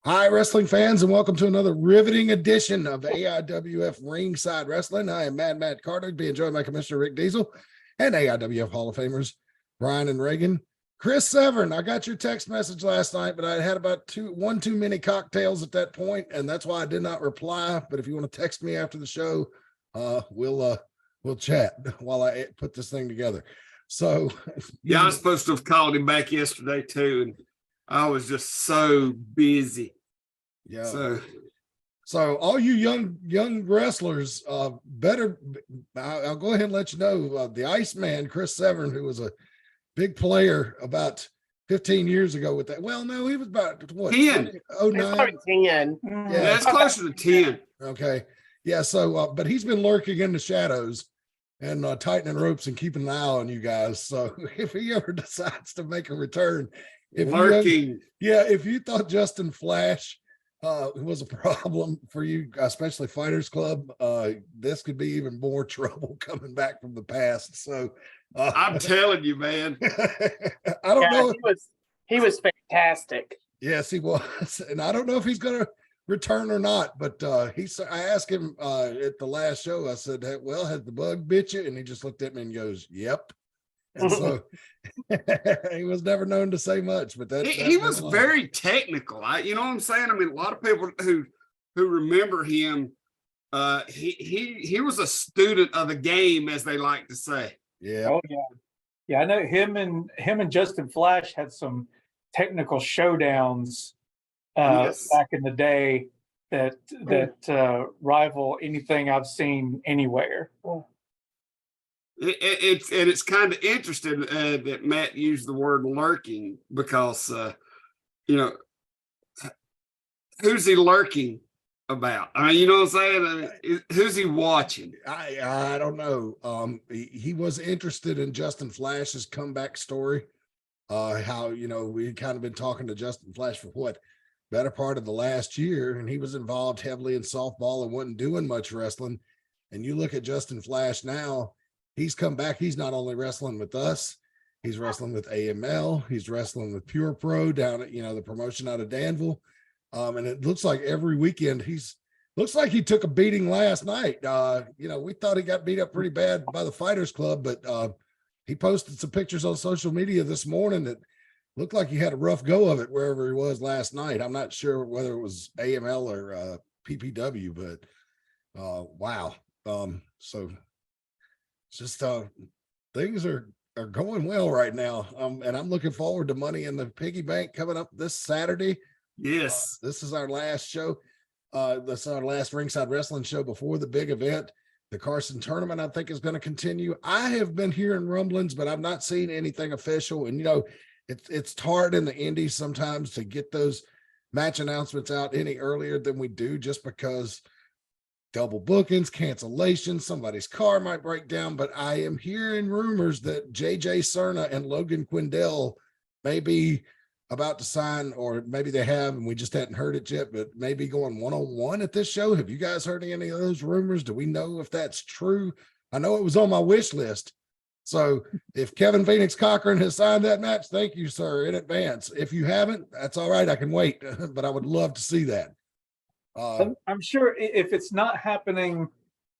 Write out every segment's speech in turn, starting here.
Hi, wrestling fans, and welcome to another riveting edition of AIWF Ringside Wrestling. I am Matt Carter, being joined by Commissioner Rick Diesel and AIWF Hall of Famers Brian and Reagan. Chris Severn, I got your text message last night, but I had about one too many cocktails at that point, and that's why I did not reply. But if you want to text me after the show, we'll chat while I put this thing together. So, yeah, I was supposed to have called him back yesterday too, and I was just so busy. Yeah. So all you young wrestlers, I'll go ahead and let you know, the Iceman, Chris Severn, who was a big player about 15 years ago with that. Well, no, he was about what? 10. Oh, 9. 10. Yeah, it's closer to 10. Okay. Yeah. So, but he's been lurking in the shadows and tightening ropes and keeping an eye on you guys. So if he ever decides to make a return, if you thought Justin Flash was a problem for you, especially Fighters Club, this could be even more trouble coming back from the past. So I'm telling you, man. I don't know. He was fantastic. Yes, he was. And I don't know if he's going to return or not, but I asked him at the last show, I said, hey, well, has the bug bit you? And he just looked at me and goes, yep. And so he was never known to say much, but he was very technical. You know what I'm saying? I mean, a lot of people who remember him, he was a student of the game, as they like to say. Yeah. Oh yeah. Yeah, I know him and Justin Flash had some technical showdowns back in the day that rival anything I've seen anywhere. It's kind of interesting that Matt used the word lurking, because who's he lurking about? I mean, you know what I'm saying? I mean, who's he watching? I don't know. He was interested in Justin Flash's comeback story. How we kind of been talking to Justin Flash for what, better part of the last year, and he was involved heavily in softball and wasn't doing much wrestling. And you look at Justin Flash now. He's come back. He's not only wrestling with us, he's wrestling with AML. He's wrestling with Pure Pro down at, the promotion out of Danville. And it looks like every weekend looks like he took a beating last night. We thought he got beat up pretty bad by the Fighters Club, but he posted some pictures on social media this morning that looked like he had a rough go of it wherever he was last night. I'm not sure whether it was AML or PPW, but wow. So just things are going well right now, and I'm looking forward to Money in the Piggy Bank coming up this Saturday. Yes, this is our last show. This is our last Ringside Wrestling show before the big event. The Carson tournament, I think, is going to continue. I have been hearing rumblings, but I've not seen anything official. And it's hard in the indies sometimes to get those match announcements out any earlier than we do, just because double bookings, cancellations, somebody's car might break down. But I am hearing rumors that JJ Cerna and Logan Quindell may be about to sign, or maybe they have, and we just hadn't heard it yet, but maybe going one-on-one at this show. Have you guys heard any of those rumors? Do we know if that's true? I know it was on my wish list. So if Kevin Phoenix Cochran has signed that match, thank you, sir, in advance. If you haven't, that's all right. I can wait, but I would love to see that. I'm sure if it's not happening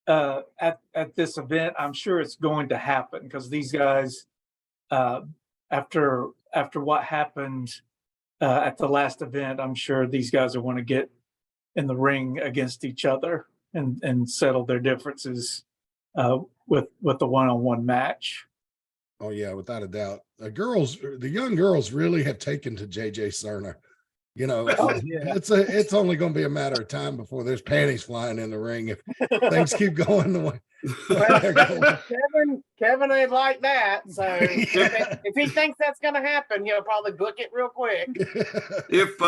at this event, I'm sure it's going to happen, because these guys, after what happened at the last event, I'm sure these guys will want to get in the ring against each other and settle their differences with the one-on-one match. Oh yeah, without a doubt. The young girls really have taken to JJ Cerna. It's only going to be a matter of time before there's panties flying in the ring if things keep going the way. Kevin ain't like that. So if he thinks that's going to happen, he'll probably book it real quick. If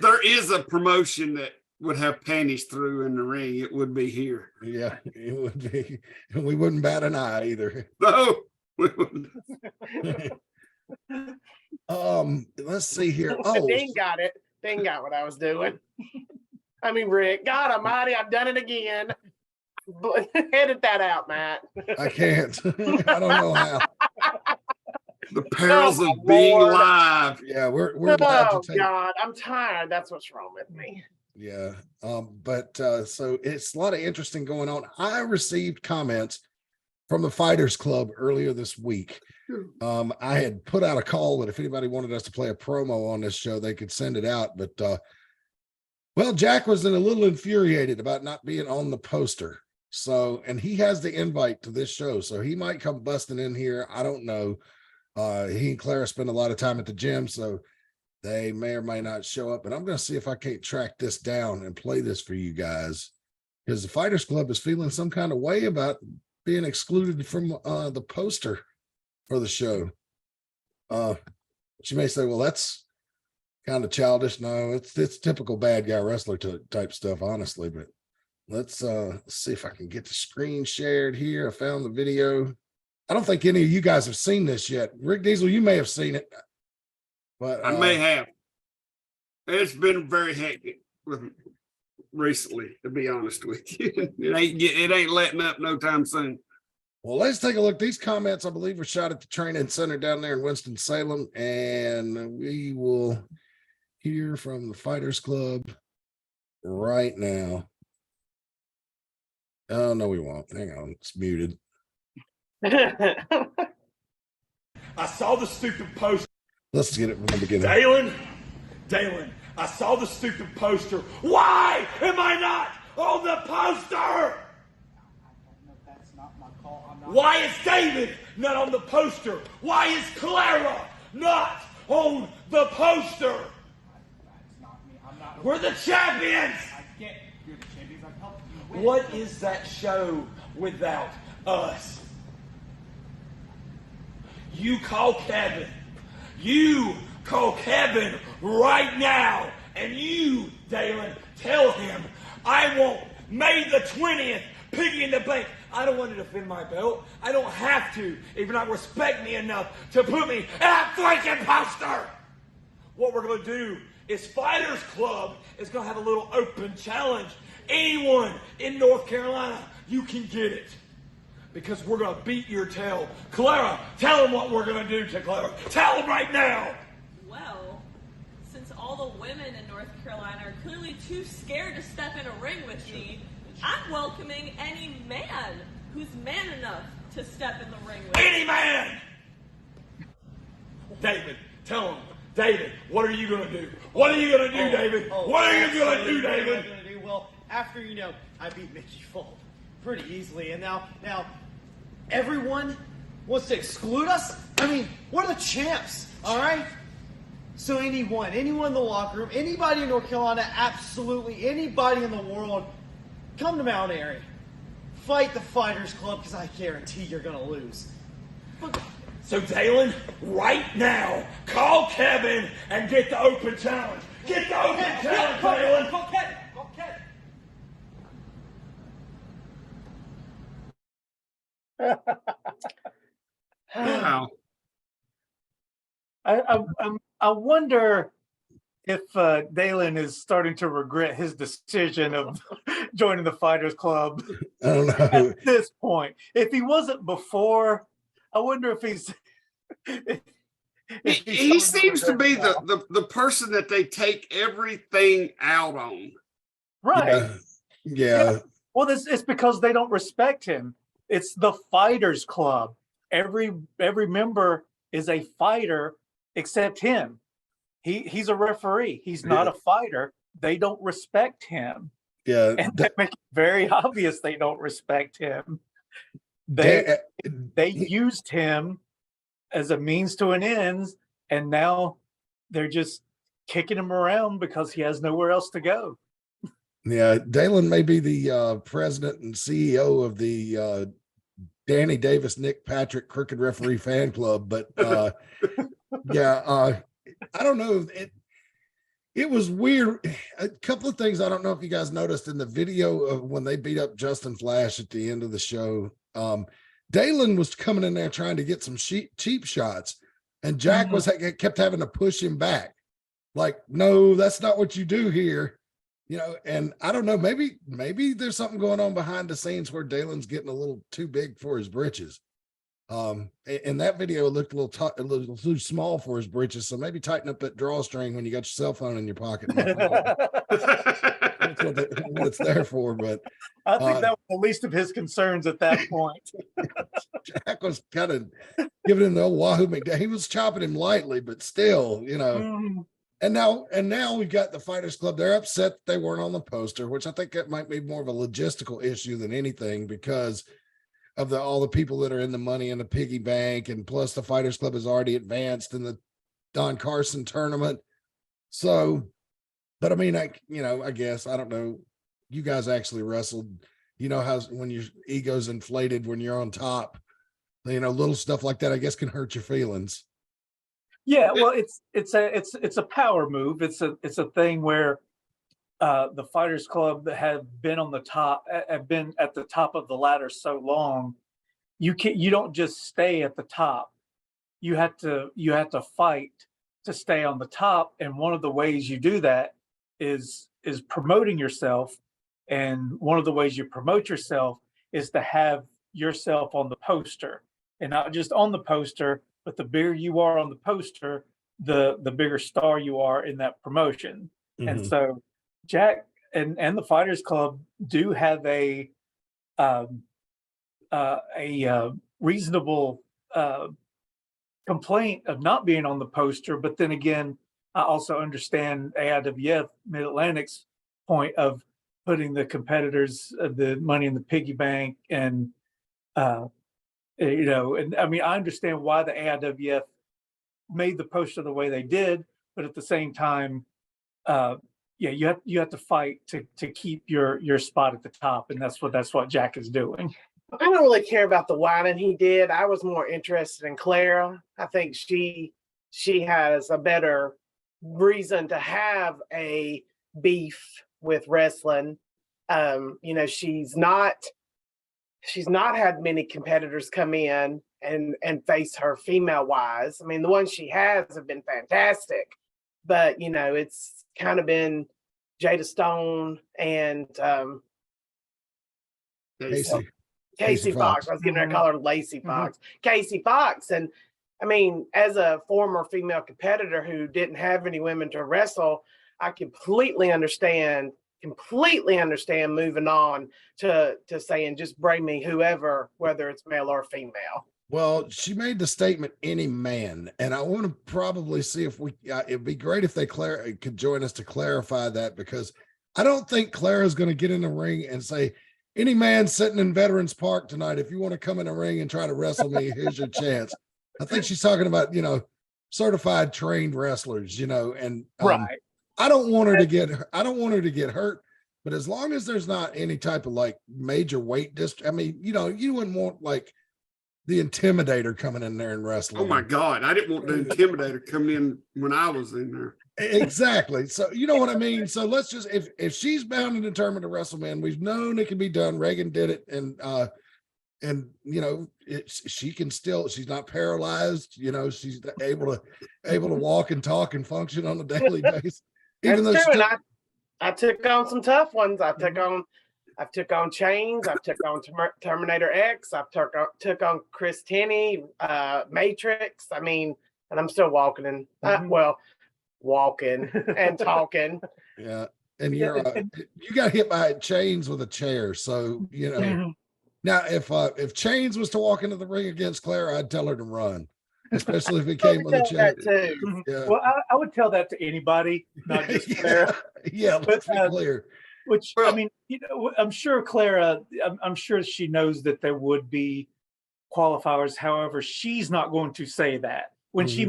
there is a promotion that would have panties through in the ring, it would be here. Yeah, it would be. We wouldn't bat an eye either. No, we wouldn't. Let's see here. Dean got it. Dean got what I was doing. I mean, Rick, God almighty, I've done it again. Edit that out, Matt. I can't. I don't know how. The perils Oh, of being Lord. live. Yeah, we're allowed Oh to take. God, I'm tired. That's what's wrong with me. Yeah. But so it's a lot of interesting going on. I received comments from the Fighters Club earlier this week. I had put out a call that if anybody wanted us to play a promo on this show, they could send it out. But well, Jack was a little infuriated about not being on the poster. So, and he has the invite to this show, so he might come busting in here. I don't know. He and Clara spend a lot of time at the gym, so they may or may not show up. And I'm going to see if I can't track this down and play this for you guys, because the Fighters Club is feeling some kind of way about being excluded from the poster for the show. You may say, well, that's kind of childish. No, it's typical bad guy wrestler type stuff, honestly. But let's see if I can get the screen shared here. I found the video. I don't think any of you guys have seen this yet. Rick Diesel, you may have seen it. But I may have. It's been very hectic with me recently, to be honest with you. It ain't letting up no time soon. well, let's take a look. These comments, I believe, were shot at the training center down there in Winston-Salem, and we will hear from the Fighters Club right now. Oh, no, we won't. Hang on. It's muted. I saw the stupid poster. Let's get it from the beginning. Dalen, I saw the stupid poster. Why am I not on the poster? That's not my call. Why is David not on the poster? Why is Clara not on the poster? That's not me. I'm not. We're the champions. I get you're the champions. I've helped you win. What is that show without us? You call Kevin. You call Kevin right now. And you, Dalen, tell him I want May the 20th, Piggy in the Bank. I don't want to defend my belt. I don't have to if you're not respect me enough to put me in a freaking poster. What we're going to do is Fighters Club is going to have a little open challenge. Anyone in North Carolina, you can get it. Because we're going to beat your tail. Clara, tell them what we're going to do to Clara. Tell them right now. Well, since all the women in North Carolina are clearly too scared to step in a ring with me, I'm welcoming any man who's man enough to step in the ring with me. Any man! David, tell him. David, what are you going to do? What are you going to do, David? What are you going to do, David? Well, after I beat Mickey Fall pretty easily, and now everyone wants to exclude us. I mean, we're the champs, all right? So anyone in the locker room, anybody in North Carolina, absolutely anybody in the world, come to Mount Airy, fight the Fighters Club, because I guarantee you're gonna lose. So Dalen, right now, call Kevin and get the open challenge. Get the open challenge, Dalen. Call Kevin. Call Kevin. Wow. I wonder if Dalen is starting to regret his decision of joining the Fighters Club I don't know. at this point. If he wasn't before, I wonder if he's. He seems to be the person that they take everything out on. right. Yeah. Well, it's because they don't respect him. It's the Fighters Club. Every member is a fighter except him. He's a referee. He's not a fighter. They don't respect him. Yeah. And they make it very obvious they don't respect him. They used him as a means to an end, and now they're just kicking him around because he has nowhere else to go. Yeah, Dalen may be the president and CEO of the Danny Davis, Nick Patrick Crooked Referee Fan Club, but yeah, I don't know. It was weird. A couple of things I don't know if you guys noticed in the video of when they beat up Justin Flash at the end of the show. Dalen was coming in there trying to get some cheap shots, and Jack was kept having to push him back. Like, no, that's not what you do here. You know, and I don't know, maybe there's something going on behind the scenes where Dalen's getting a little too big for his britches. And that video looked a little too small for his britches. So maybe tighten up that drawstring when you got your cell phone in your pocket. That's what it's there for. But I think that was the least of his concerns at that point. Jack was kind of giving him the old Wahoo McDowell. He was chopping him lightly, but still, And now we've got the Fighters Club. They're upset they weren't on the poster, which I think that might be more of a logistical issue than anything because of all the people that are in the money in the piggy bank, and plus the Fighters Club has already advanced in the Don Carson tournament. So, but I mean, I guess I don't know. You guys actually wrestled. You know how when your ego's inflated when you're on top, little stuff like that, I guess, can hurt your feelings. Yeah, well, it's a power move. It's a thing where the Fighters Club that have been at the top of the ladder so long, you don't just stay at the top. You have to fight to stay on the top, and one of the ways you do that is promoting yourself. And one of the ways you promote yourself is to have yourself on the poster, and not just on the poster, but the bigger you are on the poster, the bigger star you are in that promotion. Mm-hmm. And so Jack and the Fighters Club do have a reasonable complaint of not being on the poster. But then again, I also understand AIWF Mid-Atlantic's point of putting the competitors, the money in the piggy bank, and and I mean, I understand why the AIWF made the poster the way they did, but at the same time, you have to fight to keep your spot at the top, and that's what Jack is doing. I don't really care about the whining he did. I was more interested in Clara. I think she has a better reason to have a beef with wrestling. She's not had many competitors come in and face her female wise. I mean, the ones she has have been fantastic, but it's kind of been Jada Stone and Casey Fox. I was getting ready to call her Lacey Fox. Mm-hmm. Casey Fox. And I mean, as a former female competitor who didn't have any women to wrestle, I completely understand moving on to saying just bring me whoever, whether it's male or female. Well, she made the statement any man, and I want to probably see if it'd be great if they could join us to clarify that, because I don't think Clara's going to get in the ring and say, any man sitting in Veterans Park tonight, if you want to come in the ring and try to wrestle me, here's your chance. I think she's talking about, certified trained wrestlers, and right. I don't want her to get hurt, but as long as there's not any type of major weight I mean, you wouldn't want the Intimidator coming in there and wrestling. Oh my God. I didn't want the Intimidator coming in when I was in there. Exactly. So you know what I mean? So let's just, if she's bound and determined to wrestle, man, we've known it can be done. Reagan did it. And she can still, she's not paralyzed, she's able to walk and talk and function on a daily basis. Even though I took on some tough ones. I took on Chains. I took on Terminator X. I took on Chris Tenney, Matrix. I mean, and I'm still walking and walking and talking. Yeah, and you got hit by Chains with a chair, so Now, if Chains was to walk into the ring against Clara, I'd tell her to run, especially if it came with a chair. Yeah. Well, I would tell that to anybody, not just Clara. Yeah, let's be clear. Which, I mean, I'm sure Clara, I'm sure she knows that there would be qualifiers. However, she's not going to say that. When she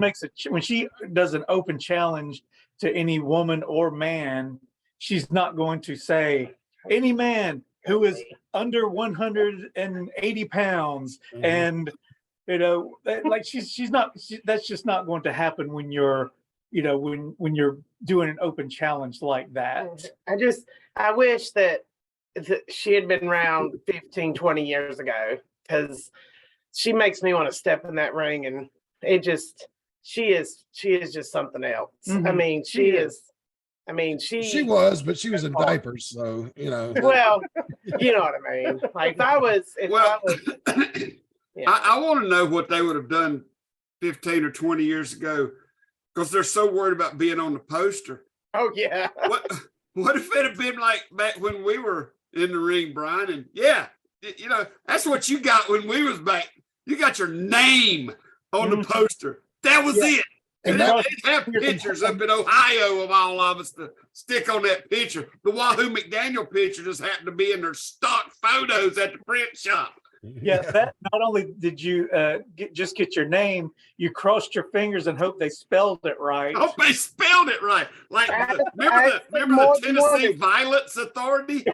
when she does an open challenge to any woman or man, she's not going to say any man who is under 180 pounds. And, she's not, that's just not going to happen when you're, when you're doing an open challenge like that. I wish that she had been around 15, 20 years ago, because she makes me want to step in that ring, and she is just something else. I mean, she was, but she was in diapers, so Well, you know what I mean. Like if I was Yeah. I want to know what they would have done 15 or 20 years ago, because they're so worried about being on the poster. Oh yeah. What if it had been like back when we were in the ring, Brian? And yeah, you know, that's what you got when we was back. You got your name on the poster. That was it. And they have pictures up in Ohio of all of us to stick on that picture. The Wahoo McDaniel picture just happened to be in their stock photos at the print shop. Yeah, that not only did you just get your name, you crossed your fingers and hope they spelled it right. I hope they spelled it right. Like, remember the Tennessee Violence Authority?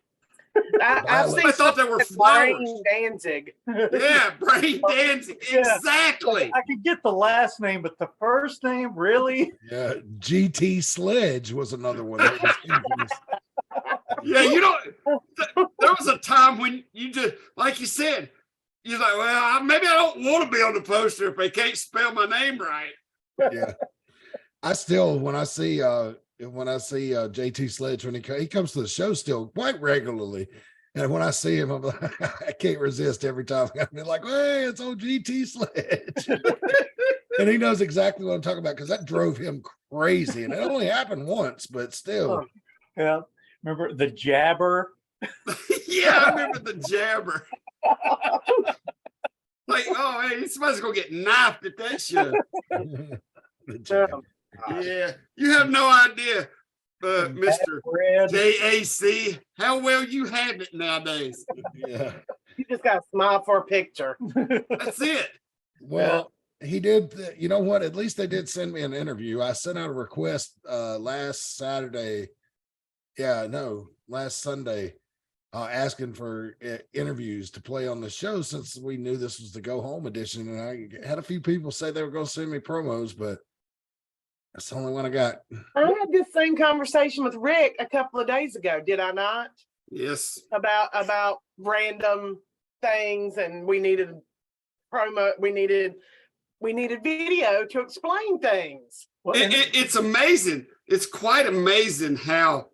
I thought they were flowers. Brain Danzig. Yeah, Brain Danzig. Exactly. I could get the last name, but the first name, really? Yeah, GT Sledge was another one. That was infamous. Yeah, you know, there was a time when you just, like you said, you're like, well, maybe I don't want to be on the poster if they can't spell my name right. Yeah, I still, when I see JT Sledge, when he comes to the show still quite regularly, and when I see him, I'm like, I can't resist every time. I'm like, hey, it's old GT Sledge. And he knows exactly what I'm talking about, because that drove him crazy, and it only happened once, but still. Yeah. Remember the Jabber? Yeah, I remember the Jabber. Like, oh, hey, he's supposed to go get knifed at that show. Yeah, you have no idea, Mr. JAC, how well you have it nowadays. Yeah, You just got to smile for a picture. That's it. Well, he did. You know what? At least they did send me an interview. I sent out a request last Saturday. Yeah, no, last Sunday, asking for interviews to play on the show, since we knew this was the go home edition. And I had a few people say they were going to send me promos, but that's the only one I got. I had this same conversation with Rick a couple of days ago, did I not? Yes. About random things, and we needed promo, we needed video to explain things. It's amazing. It's quite amazing how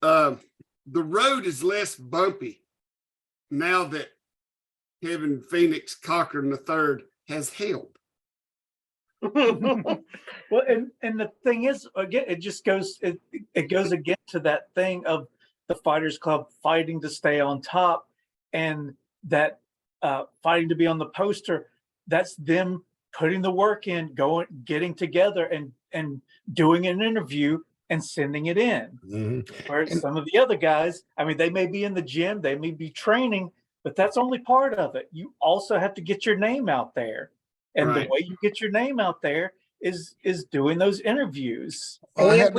the road is less bumpy now that Kevin Phoenix Cochran III has help. Well, and the thing is, again, it just goes it goes again to that thing of the Fighters Club fighting to stay on top, and that fighting to be on the poster. That's them putting the work in, getting together and doing an interview and sending it in. Mm-hmm. Whereas some of the other guys, I mean, they may be in the gym, they may be training, but that's only part of it. You also have to get your name out there. And the way you get your name out there is doing those interviews. Well, I had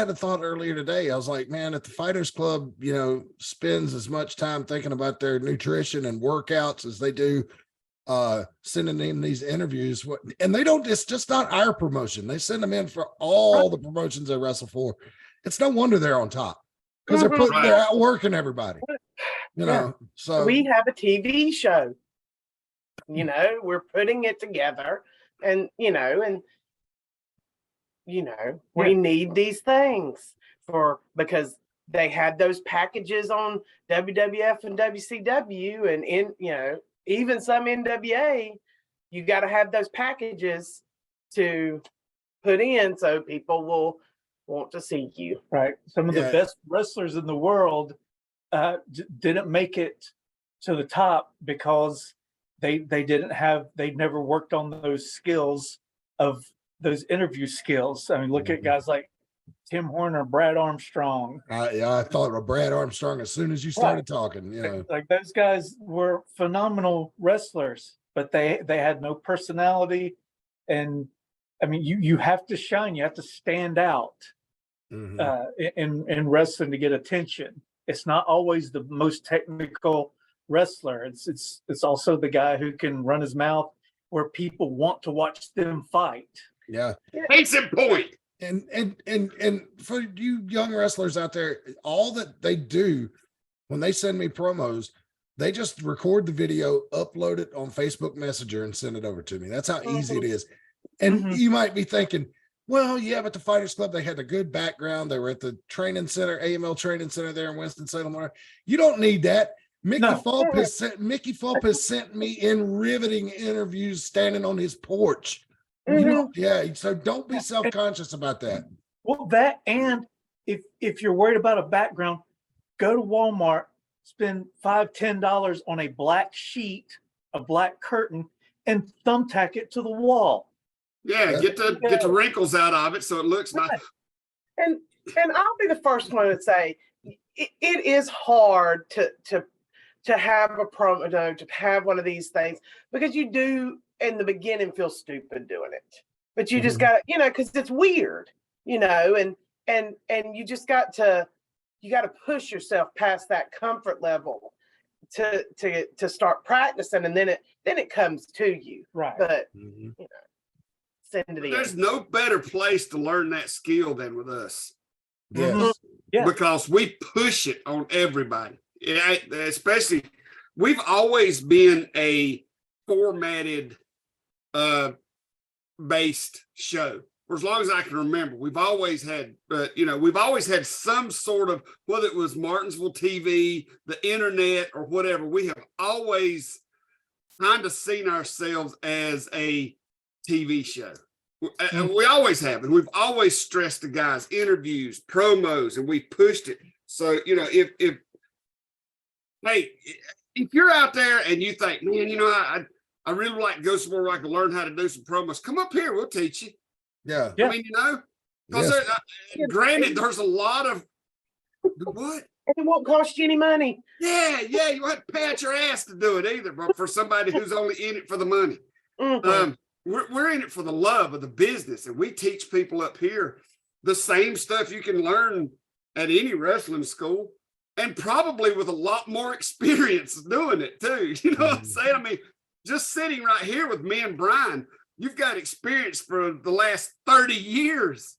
a thought earlier today. I was like, man, if the Fighters Club, spends as much time thinking about their nutrition and workouts as they do sending in these interviews, and they don't, it's just not our promotion. They send them in for all the promotions they wrestle for. It's no wonder they're on top, because they're outworking everybody. So we have a TV show. We're putting it together, and we need these things because they had those packages on WWF and WCW, and even some NWA. You got to have those packages to put in so people will want to see you. Right. Some of the best wrestlers in the world didn't make it to the top because they never worked on those skills of those interview skills. I mean, look at guys like Tim Horner, Brad Armstrong. I thought of Brad Armstrong as soon as you started talking. Like those guys were phenomenal wrestlers, but they had no personality. And I mean, you have to shine. You have to stand out in wrestling to get attention. It's not always the most technical wrestler. It's also the guy who can run his mouth where people want to watch them fight. Yeah. Case in point. And for you young wrestlers out there, all that they do when they send me promos, they just record the video, upload it on Facebook Messenger, and send it over to me. That's how easy it is. And you might be thinking, well, yeah, but the Fighters Club, they had a good background. They were at the training center, AML training center there in Winston-Salem. You don't need that. Mickey No. Fulp has sent me in riveting interviews standing on his porch. You know, yeah. So don't be self-conscious about that. Well, that, and if you're worried about a background, go to Walmart, spend $5-10 on a black sheet, a black curtain, and thumbtack it to the wall. Yeah, get the wrinkles out of it so it looks nice. And I'll be the first one to say it is hard to have a promo, to have one of these things, because you do in the beginning feel stupid doing it, but you just got to, because it's weird, and you just got to push yourself past that comfort level to start practicing, and then it comes to you. Right. But send it in. There's no better place to learn that skill than with us. Yes. Yeah. Because we push it on everybody. Yeah, especially, we've always been a formatted based show for as long as I can remember. We've always had some sort of, whether it was Martinsville TV, the internet, or whatever, we have always kind of seen ourselves as a TV show. And we always have, and we've always stressed the guys, interviews, promos, and we pushed it. So, if you're out there and you think, man, I really like to go somewhere where I can learn how to do some promos, come up here, we'll teach you. Yeah. Yeah. I mean, because granted, there's a lot of what? It won't cost you any money. Yeah, you won't have to pay out your ass to do it either, but for somebody who's only in it for the money. We're in it for the love of the business, and we teach people up here the same stuff you can learn at any wrestling school, and probably with a lot more experience doing it too. You know what I'm saying? I mean, just sitting right here with me and Brian, you've got experience for the last 30 years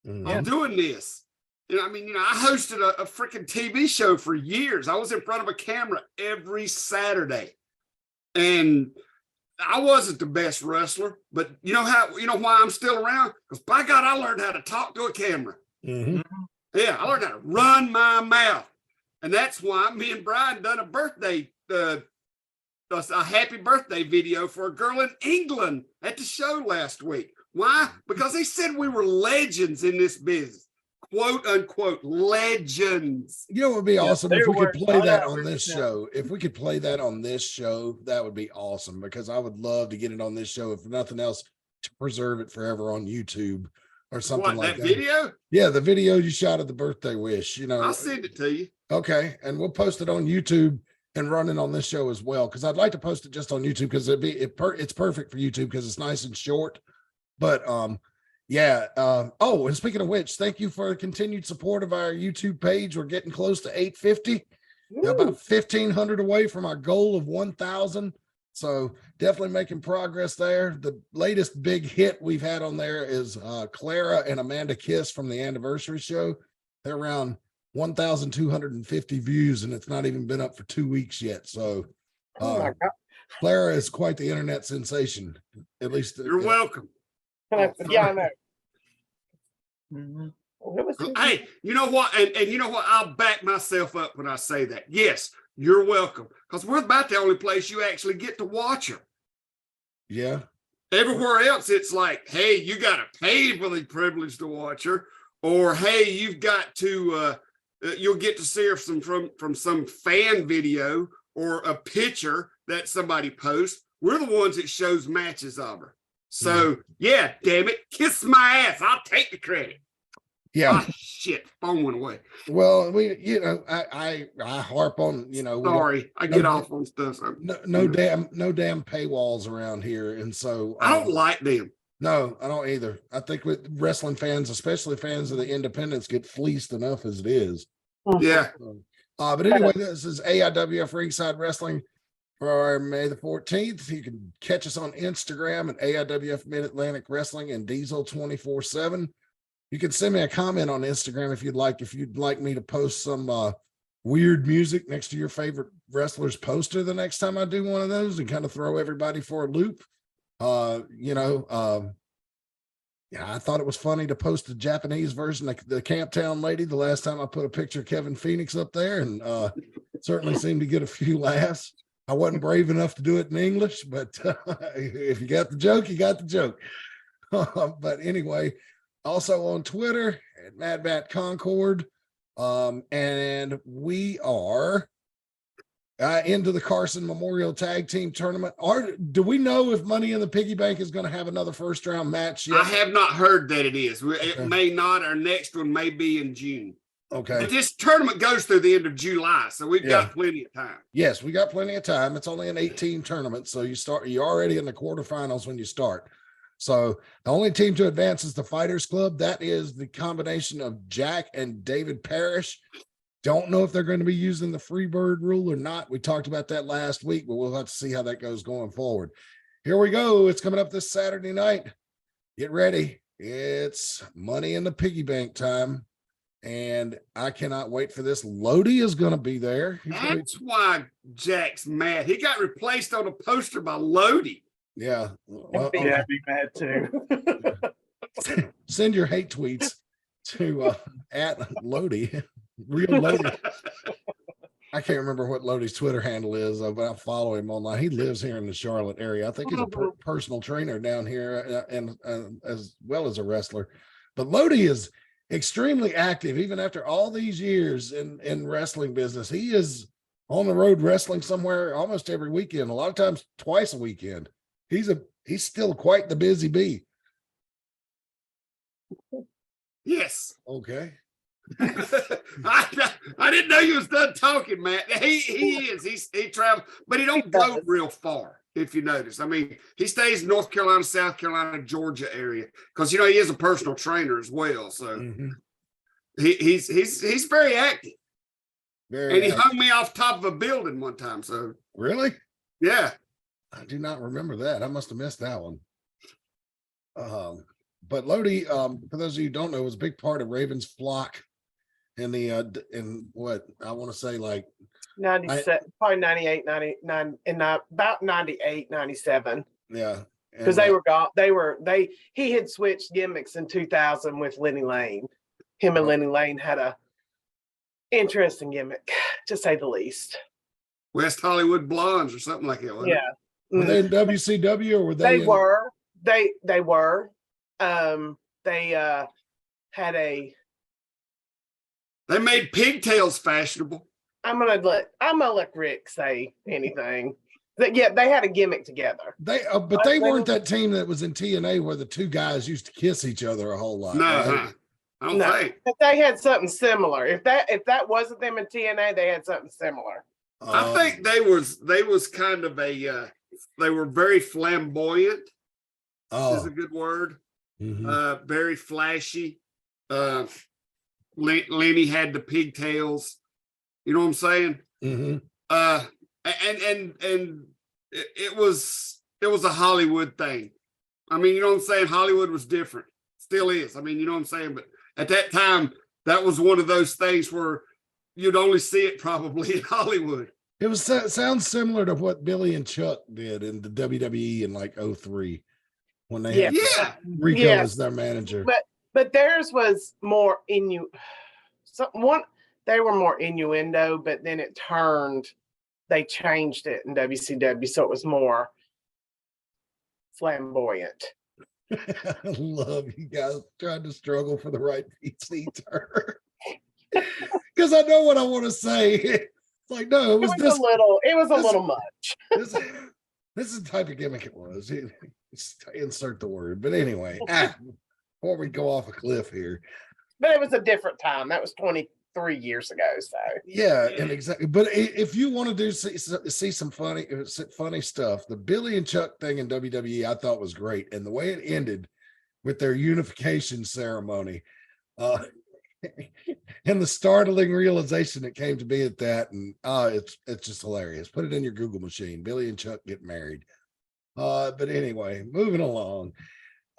of doing this. I hosted a freaking TV show for years. I was in front of a camera every Saturday, and I wasn't the best wrestler, but you know why I'm still around? Because by God, I learned how to talk to a camera. Yeah, I learned how to run my mouth. And that's why me and Brian done a birthday, a happy birthday video for a girl in England at the show last week. Why? Because they said we were legends in this business. Quote unquote legends. It would be awesome if we could play that on this show. If we could play that on this show, that would be awesome, because I would love to get it on this show, if nothing else, to preserve it forever on YouTube or something like that. Video? Yeah, the video you shot of the birthday wish. I'll send it to you. Okay, and we'll post it on YouTube and run it on this show as well, because I'd like to post it just on YouTube, because it's perfect for YouTube because it's nice and short. But and speaking of which, thank you for the continued support of our YouTube page. We're getting close to 850, about 1,500 away from our goal of 1,000. So definitely making progress there. The latest big hit we've had on there is Clara and Amanda Kiss from the anniversary show. They're around 1,250 views, and it's not even been up for 2 weeks yet. So Clara is quite the internet sensation. At least you're welcome. Yeah, I know. Hey, you know what? And you know what? I'll back myself up when I say that. Yes, you're welcome. Because we're about the only place you actually get to watch her. Yeah. Everywhere else, it's like, hey, you got to pay for the privilege to watch her. Or, hey, you've got to, you'll get to see her from some fan video or a picture that somebody posts. We're the ones that shows matches of her. So, yeah, damn it, kiss my ass. I'll take the credit. Yeah. Oh, shit, phone went away. Well, I harp on, Sorry, I get off on stuff. So, no damn paywalls around here. And so I don't like them. No, I don't either. I think with wrestling fans, especially fans of the independents, get fleeced enough as it is. Yeah. But anyway, this is AIWF Ringside Wrestling for May the 14th. You can catch us on Instagram at AIWF Mid-Atlantic Wrestling and Diesel 24/7. You can send me a comment on Instagram if you'd like me to post some weird music next to your favorite wrestler's poster the next time I do one of those, and kind of throw everybody for a loop. I thought it was funny to post the Japanese version of the Camptown Lady the last time I put a picture of Kevin Phoenix up there, and Certainly seemed to get a few laughs. I wasn't brave enough to do it in English, but if you got the joke, you got the joke. But anyway, also on Twitter at Mad Bat Concord. And we are into the Carson Memorial Tag Team Tournament. Do we know if Money in the Piggy Bank is going to have another first round match yet? I have not heard that it is. It may not. Our next one may be in June. Okay. But this tournament goes through the end of July, so we've got plenty of time. Yes, we got plenty of time. It's only an 18 tournament, so you're already in the quarterfinals when you start. So the only team to advance is the Fighters Club. That is the combination of Jack and David Parrish. Don't know if they're going to be using the Freebird rule or not. We talked about that last week, but we'll have to see how that goes going forward. Here we go. It's coming up this Saturday night. Get ready. It's Money in the Piggy Bank time. And I cannot wait for this. Lodi is going to be there. That's why Jack's mad. He got replaced on a poster by Lodi. Yeah. Well, Yeah, I'd be mad too. send your hate tweets to at Lodi. Real Lodi. I can't remember what Lodi's Twitter handle is, but I follow him online. He lives here in the Charlotte area. I think he's a personal trainer down here and as well as a wrestler. But Lodi is extremely active, even after all these years in wrestling business. He is on the road wrestling somewhere almost every weekend, a lot of times twice a weekend. He's still quite the busy bee. Yes. Okay. I didn't know you was done talking, Matt. He is. He travels, but he don't go real far. If you notice, I mean, he stays in North Carolina, South Carolina, Georgia area because he is a personal trainer as well. So he's very active. And he hung me off top of a building one time. So really, yeah, I do not remember that. I must have missed that one. But Lodi, for those of you who don't know, was a big part of Raven's flock in the in what I want to say, like 97, probably 98, 99, and about 98, 97. Yeah. Because they were gone. He had switched gimmicks in 2000 with Lenny Lane. Him and Lenny Lane had a interesting gimmick, to say the least. West Hollywood Blondes or something like that. Wasn't it? Were they in WCW or were they? They were. They had a. They made pigtails fashionable. I'm gonna let Rick say anything. Yeah, they had a gimmick together. But they weren't that team that was in TNA where the two guys used to kiss each other a whole lot. No, right? I don't think. But they had something similar. If that wasn't them in TNA, they had something similar. I think they was kind of a they were very flamboyant. Is a good word. Very flashy. Lenny had the pigtails. You know what I'm saying? And it was a Hollywood thing. I mean, you know what I'm saying? Hollywood was different. Still is. I mean, you know what I'm saying? But at that time, that was one of those things where you'd only see it probably in Hollywood. It sounds similar to what Billy and Chuck did in the WWE in like 03 when they had Rico as their manager. But theirs was more they were more innuendo, but then they changed it in WCW, so it was more flamboyant. I love you guys trying to struggle for the right PC term. Because I know what I want to say. It's like, no, it was a little much. This is the type of gimmick it was. Insert the word. But anyway, before we go off a cliff here. But it was a different time. That was 23 years ago. So yeah, and exactly. But if you want to see some funny stuff, the Billy and Chuck thing in WWE I thought was great, and the way it ended with their unification ceremony, and the startling realization that came to be at that, and it's just hilarious. Put it in your Google machine. Billy and Chuck get married. But anyway, moving along.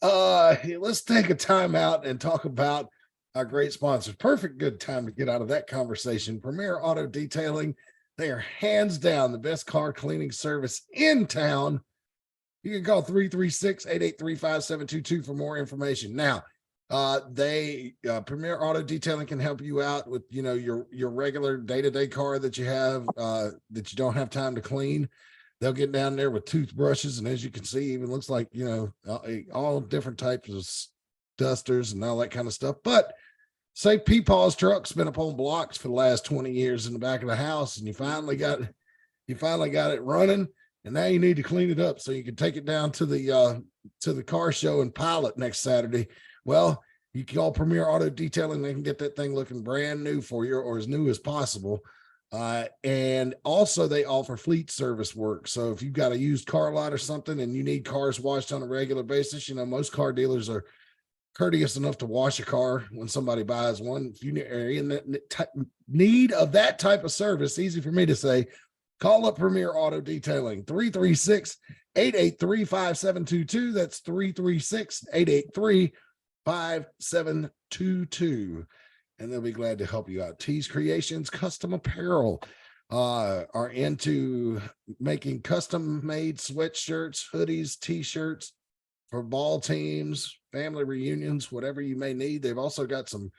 Let's take a time out and talk about our great sponsors. Perfect good time to get out of that conversation. Premier Auto Detailing. They are hands down the best car cleaning service in town. You can call 336-883-5722 for more information. Now, Premier Auto Detailing can help you out with, you know, your regular day-to-day car that you have that you don't have time to clean. They'll get down there with toothbrushes, and as you can see, even looks like, you know, all different types of dusters and all that kind of stuff. But say Peepaw's truck's been up on blocks for the last 20 years in the back of the house, and you finally got it running, and now you need to clean it up so you can take it down to the car show and pilot next Saturday. Well, you call Premier Auto Detailing, they can get that thing looking brand new for you, or as new as possible. And also they offer fleet service work. So if you've got a used car lot or something and you need cars washed on a regular basis, you know, most car dealers are courteous enough to wash a car when somebody buys one. If you are in that need of that type of service, easy for me to say, call up Premier Auto Detailing, 336-883-5722. That's 336-883-5722. And they'll be glad to help you out. Tees Creations Custom Apparel are into making custom made sweatshirts, hoodies, t-shirts for ball teams, family reunions, whatever you may need. They've also got some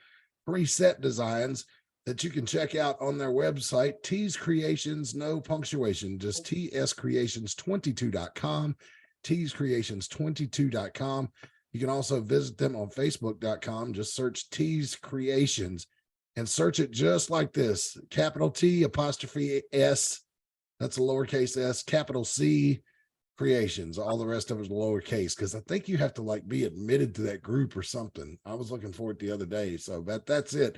preset designs that you can check out on their website. Tees Creations, no punctuation, just tscreations22.com, tscreations22.com. You can also visit them on facebook.com. Just search Tees Creations and search it just like this: capital T apostrophe S, that's a lowercase s, capital C Creations. All the rest of it is lowercase, because I think you have to like be admitted to that group or something. I was looking for it the other day. So that's it.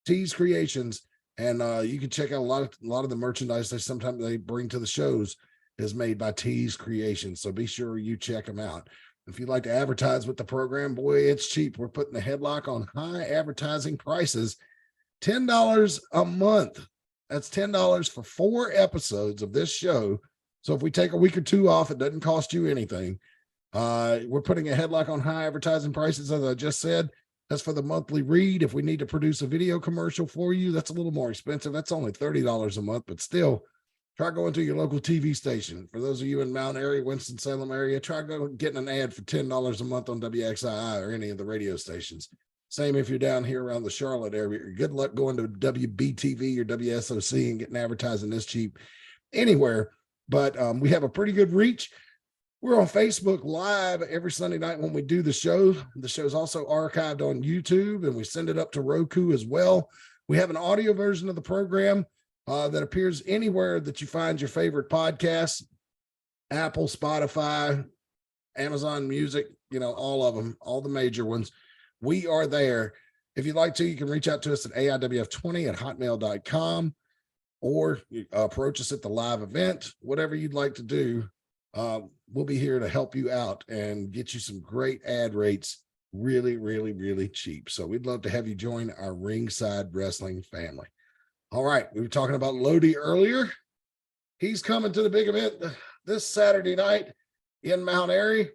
Tees Creations. And you can check out a lot of the merchandise sometimes they bring to the shows is made by Tees Creations. So be sure you check them out. If you'd like to advertise with the program, boy, it's cheap. We're putting the headlock on high advertising prices, $10 a month. That's $10 for 4 episodes of this show. So if we take a week or 2 off, it doesn't cost you anything. We're putting a headlock on high advertising prices, as I just said. That's for the monthly read. If we need to produce a video commercial for you, that's a little more expensive. That's only $30 a month, but still, try going to your local TV station. For those of you in Mount Airy, Winston-Salem area, try getting an ad for $10 a month on WXII or any of the radio stations. Same if you're down here around the Charlotte area. Good luck going to WBTV or WSOC and getting advertising this cheap anywhere. But we have a pretty good reach. We're on Facebook Live every Sunday night when we do the show. The show's also archived on YouTube, and we send it up to Roku as well. We have an audio version of the program that appears anywhere that you find your favorite podcasts: Apple, Spotify, Amazon Music, you know, all of them, all the major ones. We are there. If you'd like to, you can reach out to us at AIWF20@hotmail.com, or approach us at the live event. Whatever you'd like to do, we'll be here to help you out and get you some great ad rates really, really, really cheap. So we'd love to have you join our Ringside Wrestling family. All right, we were talking about Lodi earlier. He's coming to the big event this Saturday night in Mount Airy,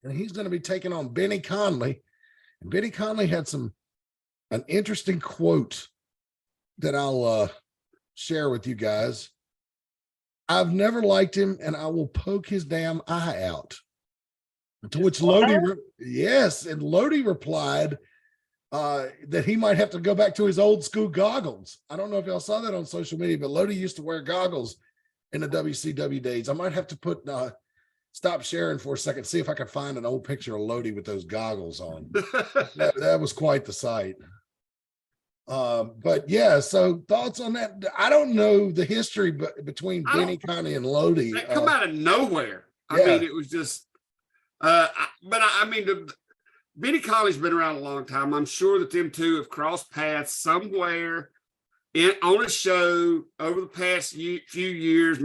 and he's going to be taking on Benny Conley. And Benny Conley had an interesting quote that I'll share with you guys. I've never liked him, and I will poke his damn eye out. To which Lodi, yes, and Lodi replied that he might have to go back to his old school goggles. I don't know if y'all saw that on social media, but Lodi used to wear goggles in the WCW days. I might have to stop sharing for a second, see if I can find an old picture of Lodi with those goggles on. that was quite the sight. But yeah, so thoughts on that? I don't know the history between Benny Conley and Lodi. That come out of nowhere. I mean, it was just, Benny Conley's been around a long time. I'm sure that them two have crossed paths somewhere on a show over the past few years.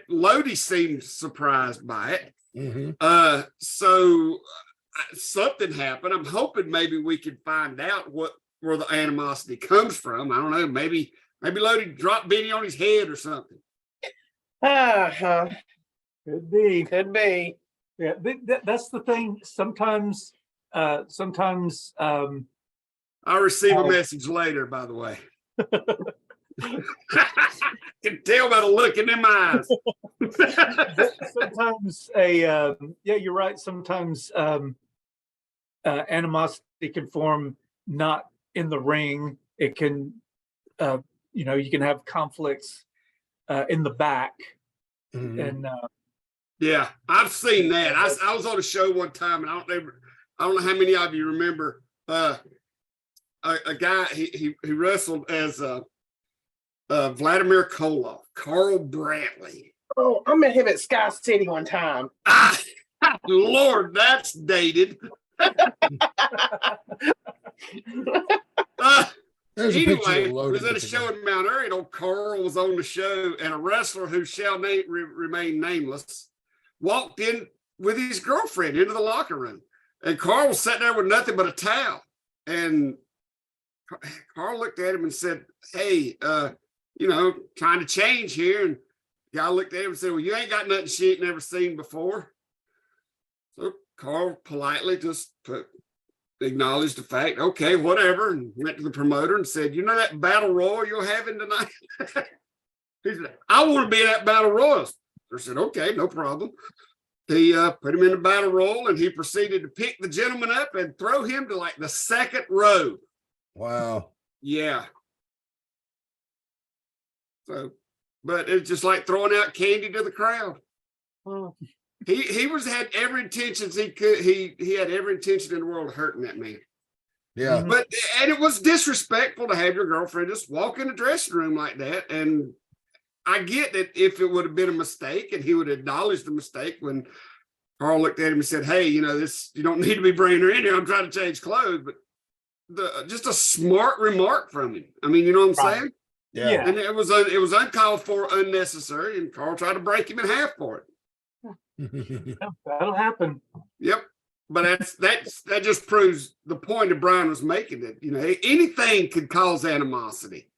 Lodi seemed surprised by it. Mm-hmm. So something happened. I'm hoping maybe we could find out where the animosity comes from. I don't know. Maybe Lodi dropped Benny on his head or something. Could be. Yeah, that's the thing. Sometimes I'll receive a message later, by the way. I can tell by the look in them eyes. Sometimes yeah, you're right. Sometimes animosity can form not in the ring. It can, you can have conflicts in the back. Mhm. And Yeah, I've seen that. I was on a show one time, and I don't know how many of you remember a guy. He wrestled as Vladimir Koloff, Carl Brantley. Oh, I met him at Sky City one time. Lord, that's dated. There's a picture Anyway, of it Lodi. was at a show in Mount Airy. Old Carl was on the show, and a wrestler who shall remain nameless walked in with his girlfriend into the locker room. And Carl was sitting there with nothing but a towel. And Carl looked at him and said, "Hey, trying to change here." And the guy looked at him and said, "Well, you ain't got nothing she ain't never seen before." So Carl politely just acknowledged the fact, okay, whatever, and went to the promoter and said, "You know that battle royal you're having tonight?" He said, "I want to be in that battle royal." I said, "Okay, no problem." He put him in the battle royal, and he proceeded to pick the gentleman up and throw him to like the second row. Wow. Yeah. So, but it's just like throwing out candy to the crowd. Oh. He had every intentions he could. He had every intention in the world of hurting that man. Yeah. And it was disrespectful to have your girlfriend just walk in the dressing room like that. And I get that if it would have been a mistake, and he would acknowledge the mistake when Carl looked at him and said, "Hey, this, you don't need to be bringing her in here. I'm trying to change clothes." But just a smart remark from him. I mean, you know what I'm saying? Yeah. And it was uncalled for, unnecessary, and Carl tried to break him in half for it. that'll happen. Yep. But that just proves the point that Brian was making, that anything could cause animosity.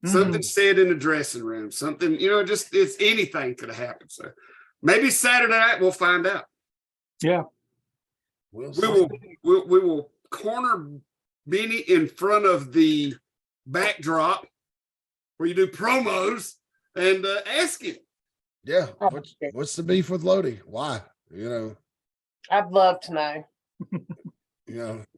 Something said in the dressing room, something, it's anything could have happened. So maybe Saturday night we'll find out. Yeah. We will corner Benny in front of the backdrop where you do promos and ask him. Yeah. What's the beef with Lodi? Why? I'd love to know.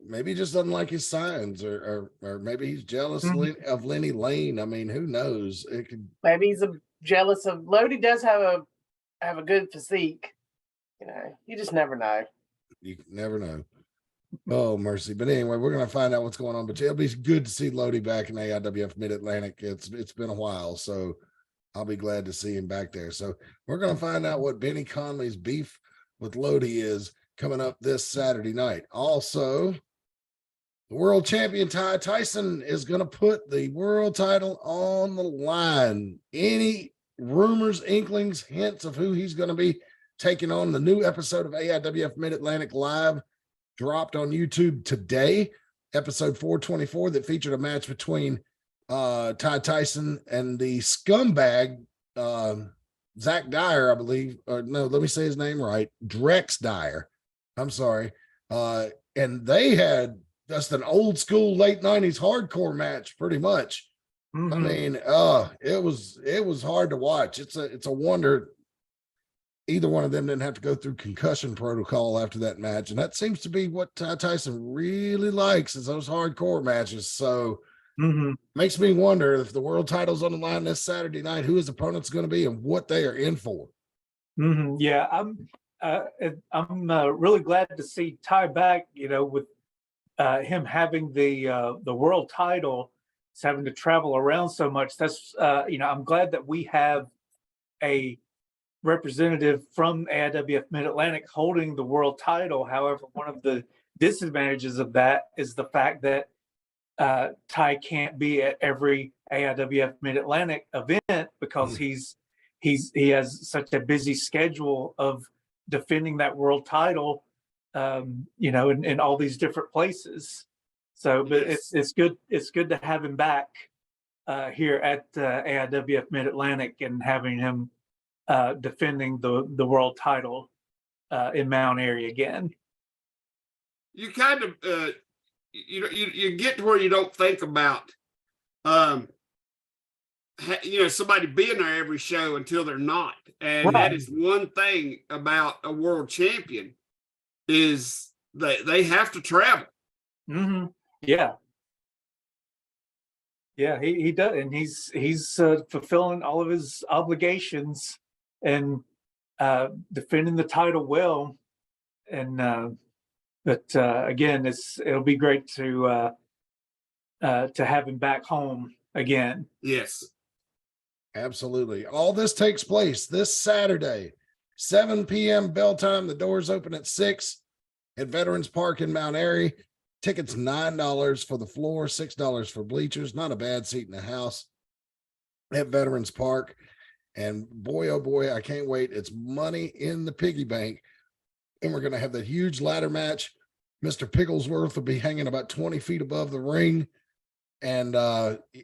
Maybe he just doesn't like his signs, or maybe he's jealous of Lenny Lane. I mean, who knows? It could. Maybe he's jealous of Lodi. Does have a good physique. You just never know. You never know. Oh, mercy. But anyway, we're going to find out what's going on. But it'll be good to see Lodi back in AIWF Mid-Atlantic. It's been a while, so I'll be glad to see him back there. So we're going to find out what Benny Conley's beef with Lodi is coming up this Saturday night. Also, the world champion Ty Tyson is going to put the world title on the line. Any rumors, inklings, hints of who he's going to be taking on? The new episode of AIWF Mid-Atlantic Live dropped on YouTube today, episode 424, that featured a match between Ty Tyson and the scumbag Zach Dyer, I believe. Or no, let me say his name right. Drex Dyer. I'm sorry. And they had just an old school late 90s hardcore match, pretty much. I mean, it was hard to watch. It's a wonder either one of them didn't have to go through concussion protocol after that match. And that seems to be what Ty Tyson really likes, is those hardcore matches. So makes me wonder, if the world title's on the line this Saturday night, who his opponent's going to be and what they are in for. Yeah, I'm really glad to see Ty back, with him having the world title. It's having to travel around so much. That's, I'm glad that we have a representative from AIWF Mid-Atlantic holding the world title. However, one of the disadvantages of that is the fact that Ty can't be at every AIWF Mid-Atlantic event because he has such a busy schedule of defending that world title, in all these different places. So, but it's good to have him back here at AIWF Mid-Atlantic and having him defending the world title in Mount Airy again. You kind of you get to where you don't think about somebody being there every show until they're not. And that is one thing about a world champion, is they have to travel. Mm-hmm. Yeah. Yeah, he does, and he's fulfilling all of his obligations and defending the title well. And but again, it'll be great to have him back home again. Yes, Absolutely. All this takes place this Saturday, 7 p.m. bell time. The doors open at 6 at Veterans Park in Mount Airy. Tickets $9 for the floor, $6 for bleachers. Not a bad seat in the house at Veterans Park. And boy, oh boy, I can't wait. It's money in the piggy bank. And we're going to have that huge ladder match. Mr. Pigglesworth will be hanging about 20 feet above the ring. And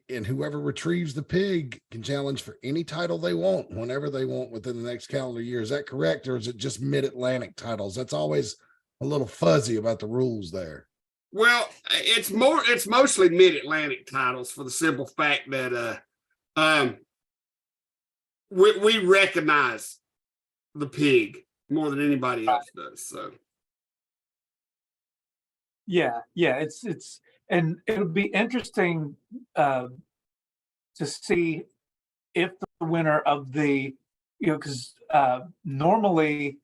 whoever retrieves the pig can challenge for any title they want, whenever they want within the next calendar year. Is that correct? Or is it just mid-Atlantic titles? That's always a little fuzzy about the rules there. well, it's mostly mid-Atlantic titles for the simple fact that we recognize the pig more than anybody else does. So Yeah, it's and it'll be interesting to see if the winner of the, because normally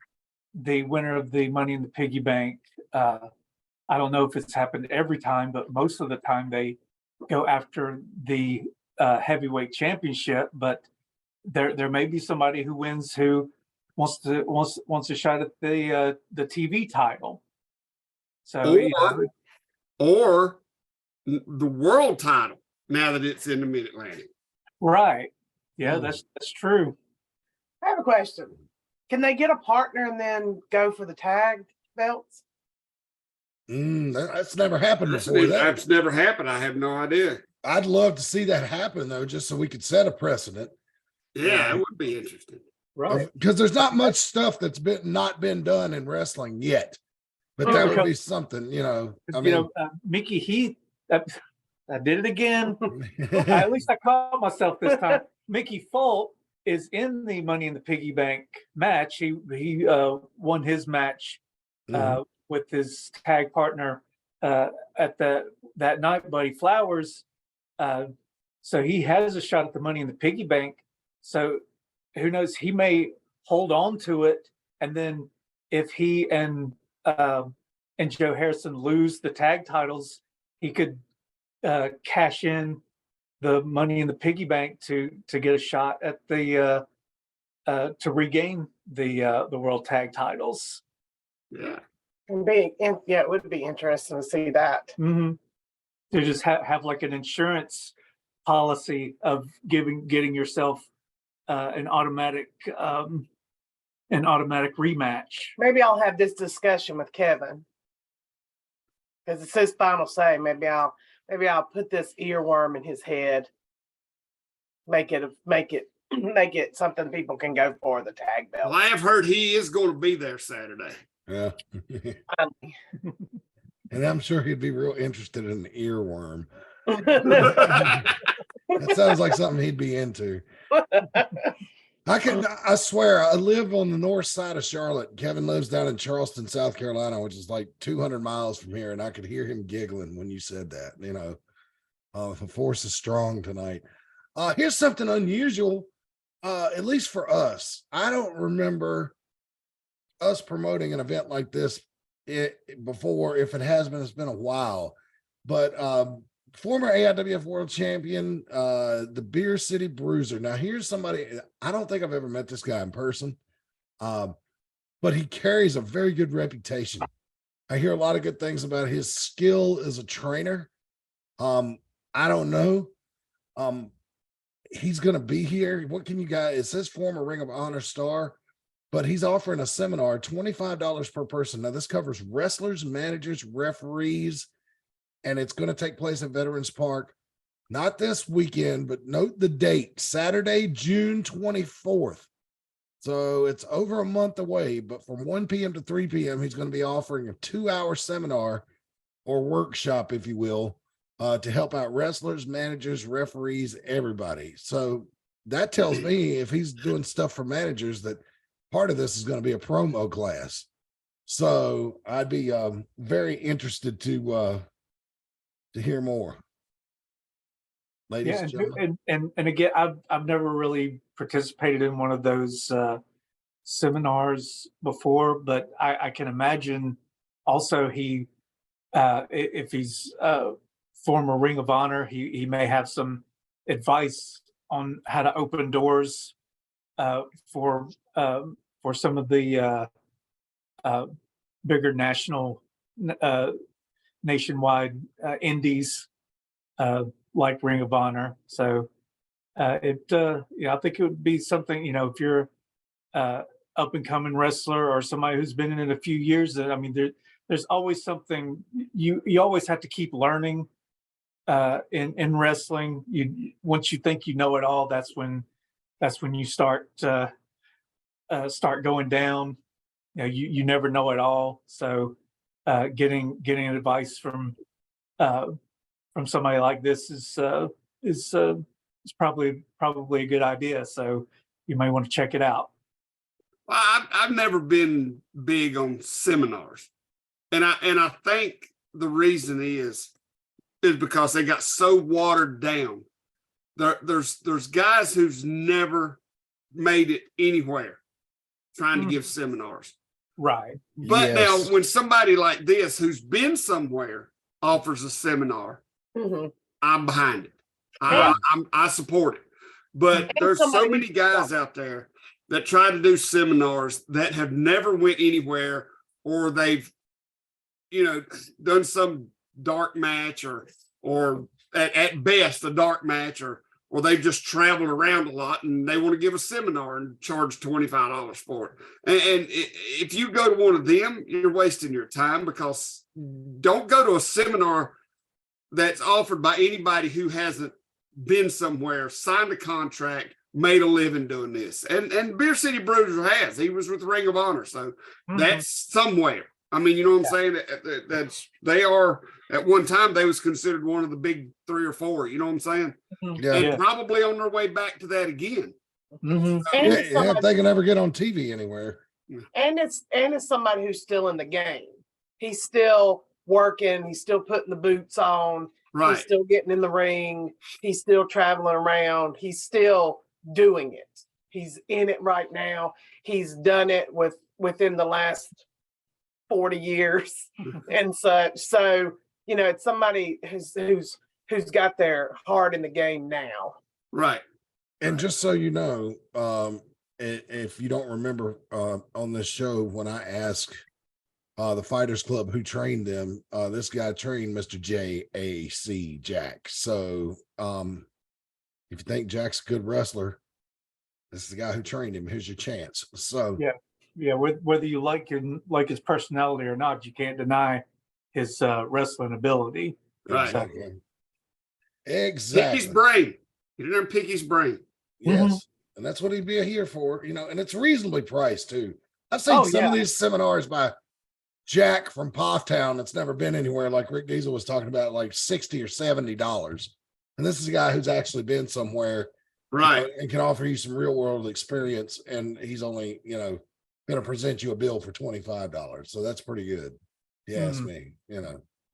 the winner of the Money in the Piggy Bank, I don't know if it's happened every time, but most of the time they go after the heavyweight championship. But there may be somebody who wins who wants a shot at the TV title. So or the world title now that it's in the mid-Atlantic. right, yeah, that's true. I have a question. Can they get a partner and then go for the tag belts? That's never happened before. That's never happened. I have no idea. I'd love to see that happen, though, just so we could set a precedent. Yeah, it would be interesting. Right. Because there's not much stuff that's not been done in wrestling yet. But that would be something, Mickey Heath, I did it again. At least I caught myself this time. Mickey Folk is in the Money in the Piggy Bank match. He won his match with his tag partner at that night, Buddy Flowers. So he has a shot at the Money in the Piggy Bank. So who knows? He may hold on to it, and then if he and Joe Harrison lose the tag titles, he could cash in the Money in the Piggy Bank to get a shot at the to regain the world tag titles. Yeah, it would be interesting to see that. Mm-hmm. To just have like an insurance policy of getting yourself an automatic rematch. Maybe I'll have this discussion with Kevin, because it's his final say. Maybe I'll put this earworm in his head. Make it something people can go for, the tag belt. well, I have heard he is going to be there Saturday. Yeah. And I'm sure he'd be real interested in the earworm. That sounds like something he'd be into. I swear, I live on the north side of Charlotte. Kevin lives down in Charleston, South Carolina, which is like 200 miles from here. And I could hear him giggling when you said that. The force is strong tonight. Here's something unusual, at least for us. I don't remember us promoting an event like this before. If it has been, it's been a while. But former AIWF World Champion, the Beer City Bruiser. Now, here's somebody, I don't think I've ever met this guy in person, but he carries a very good reputation. I hear a lot of good things about his skill as a trainer. I don't know. He's going to be here. What can you guys, it says former Ring of Honor star, but he's offering a seminar, $25 per person. Now, this covers wrestlers, managers, referees, and it's going to take place at Veterans Park, not this weekend, but note the date, Saturday, June 24th. So it's over a month away, but from 1 p.m. to 3 p.m., he's going to be offering a 2-hour seminar or workshop, if you will, to help out wrestlers, managers, referees, everybody. So that tells me if he's doing stuff for managers, that part of this is going to be a promo class. So I'd be very interested to hear more. Ladies Yeah, and gentlemen. and again, I've never really participated in one of those seminars before, but I can imagine also if he's former Ring of Honor, he may have some advice on how to open doors for some of the bigger nationwide indies like Ring of Honor. So I think it would be something, if you're up and coming wrestler or somebody who's been in it a few years, that I mean, there's always something you always have to keep learning in wrestling. Once you think you know it all, that's when you start going down. You never know it all. So getting advice from somebody like this is probably a good idea. So you may want to check it out. Well, I've never been big on seminars, and I think the reason is because they got so watered down. There's guys who's never made it anywhere trying to give seminars. Right. But Yes. now when somebody like this who's been somewhere offers a seminar, I'm behind it. I support it. But there's so many guys out there that try to do seminars that have never went anywhere, or they've, done some dark match or at best a dark match, or they've just traveled around a lot and they want to give a seminar and charge $25 for it. And if you go to one of them, you're wasting your time, because don't go to a seminar that's offered by anybody who hasn't been somewhere, signed a contract, made a living doing this. And Beer City Bruiser has. He was with Ring of Honor. So that's somewhere. I mean, you know what I'm saying? They are, at one time, they was considered one of the big 3 or 4, you know what I'm saying? Yeah. And probably on their way back to that again. And If they can ever get on TV anywhere. And it's somebody who's still in the game. He's still working. He's still putting the boots on. Right. He's still getting in the ring. He's still traveling around. He's still doing it. He's in it right now. He's done it within the last 40 years and such. So, it's somebody who's got their heart in the game now. Right. And just so you know, if you don't remember on this show, when I asked the Fighters Club who trained them, this guy trained Mr. J.A.C. Jack. So if you think Jack's a good wrestler, this is the guy who trained him. Here's your chance. So yeah, whether you like his personality or not, you can't deny his wrestling ability. Right. Exactly. Pick his brain. Get in there and pick his brain. Yes. And that's what he'd be here for, and it's reasonably priced too. I've seen some of these seminars by Jack from Pofftown that's never been anywhere, like Rick Diesel was talking about, like $60 or $70. And this is a guy who's actually been somewhere, right, and can offer you some real world experience. And he's only, going to present you a bill for $25. So that's pretty good. If you ask me,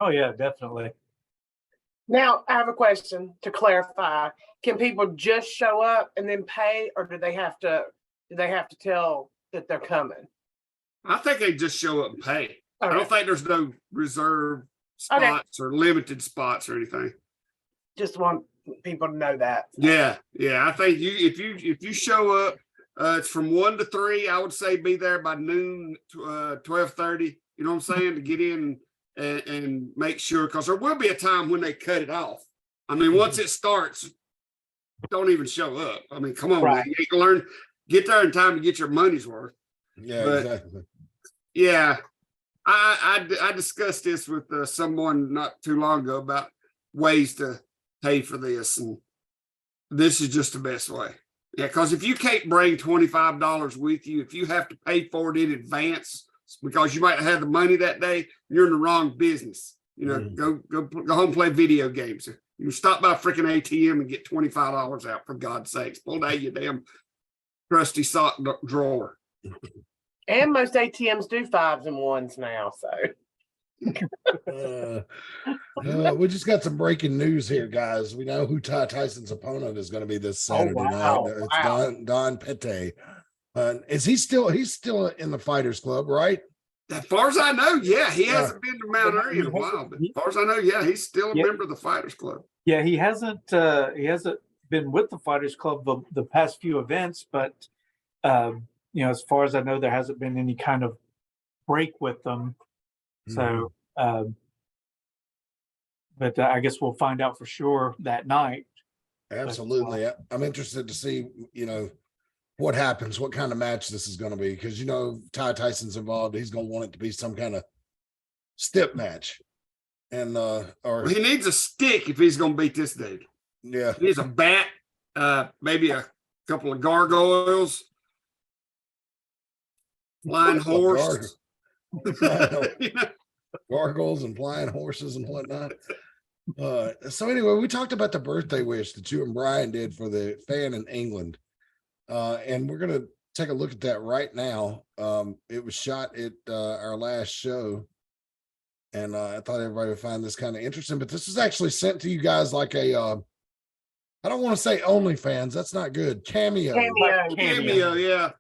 Oh yeah, definitely. Now I have a question to clarify. Can people just show up and then pay, or do they have to tell that they're coming? I think they just show up and pay. Okay. I don't think there's no reserve spots or limited spots or anything. Just want people to know that. Yeah. I think if you show up, it's from 1 to 3. I would say be there by noon, 12:30. You know what I'm saying, to get in and make sure, because there will be a time when they cut it off. I mean, once it starts, don't even show up. I mean, come on, man. You can learn, get there in time to get your money's worth. Yeah, But, exactly. Yeah, I discussed this with someone not too long ago about ways to pay for this, and this is just the best way. Yeah, because if you can't bring $25 with you, if you have to pay for it in advance because you might have the money that day, you're in the wrong business. Go home and play video games. You stop by a freaking ATM and get $25 out, for God's sakes. Pull out your damn crusty sock drawer. And most ATMs do 5s and 1s now. So we just got some breaking news here, guys. We know who Ty Tyson's opponent is going to be this Saturday wow, night. It's wow. Don Pete. Is he still? He's still in the Fighters Club, right? As far as I know, yeah, he hasn't been to Mount Airy in a while. But as far as I know, yeah, he's still a member of the Fighters Club. Yeah, he hasn't been with the Fighters Club the past few events, but you know, as far as I know, there hasn't been any kind of break with them. So, but I guess we'll find out for sure that night. Absolutely. I'm interested to see, you know, what happens, what kind of match this is going to be, because, you know, Ty Tyson's involved. He's going to want it to be some kind of stip match. And, or he needs a stick if he's going to beat this dude. Yeah. He needs a bat, maybe a couple of gargoyles, flying horse. You know? Gargoyles and flying horses and whatnot. So anyway, we talked about the birthday wish that you and Brian did for the fan in England. And we're going to take a look at that right now. It was shot at our last show. And I thought everybody would find this kind of interesting, but this is actually sent to you guys like a, I don't want to say OnlyFans. That's not good. Cameo, yeah.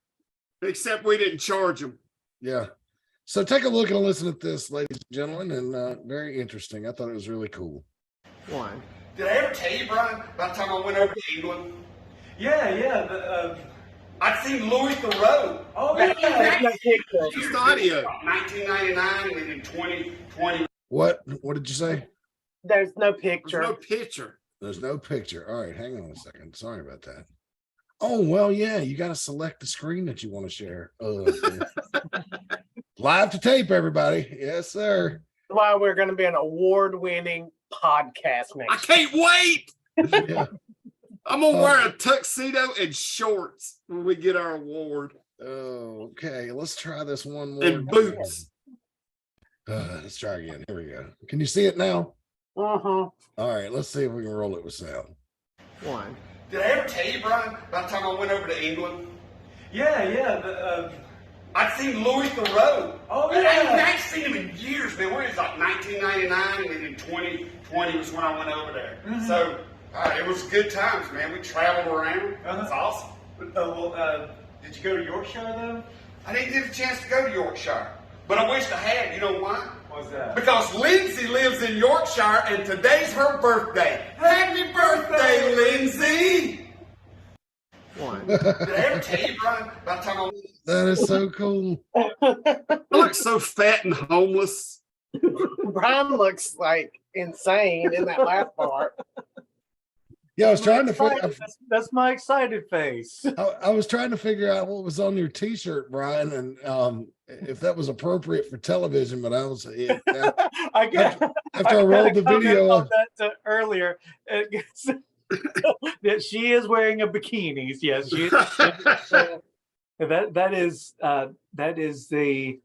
Except we didn't charge them. Yeah. So take a look and listen at this, ladies and gentlemen, and very interesting. I thought it was really cool. One. Did I ever tell you, Brian, about the time I went over to England? Yeah. I'd seen Louis Theroux. Oh, yeah. Just audio. 1999 and then in 2020. What did you say? There's no picture. There's no picture. There's no picture. All right, hang on a second. Sorry about that. Oh, well, yeah, you got to select the screen that you want to share. Live to tape, everybody. Yes, sir. Why we're going to be an award-winning podcast next. I can't wait. Yeah. I'm going to wear a tuxedo and shorts when we get our award. Oh, okay. Let's try this one more. And boots. Let's try again. Here we go. Can you see it now? Uh-huh. All right, let's see if we can roll it with sound. One. Did I ever tell you, Brian, about the time I went over to England? Yeah. I'd seen Louis Theroux. Oh, I yeah. hadn't seen him in years, man. When it was like 1999 and then in 2020 was when I went over there. Mm-hmm. So it was good times, man. We traveled around. It was awesome. Did you go to Yorkshire, though? I didn't get a chance to go to Yorkshire, but I wished I had. You know why? What's that? Because Lindsay lives in Yorkshire and today's her birthday. Happy birthday, Lindsay! One. Did I ever tell you, Brian, about the time I That is so cool. look so fat and homeless? Brian looks like insane in that last part. Yeah, I was trying to That's my excited face. I was trying to figure out what was on your T-shirt, Brian, and if that was appropriate for television. But I was after I rolled the video on that earlier. That she is wearing a bikini. Yes, that is the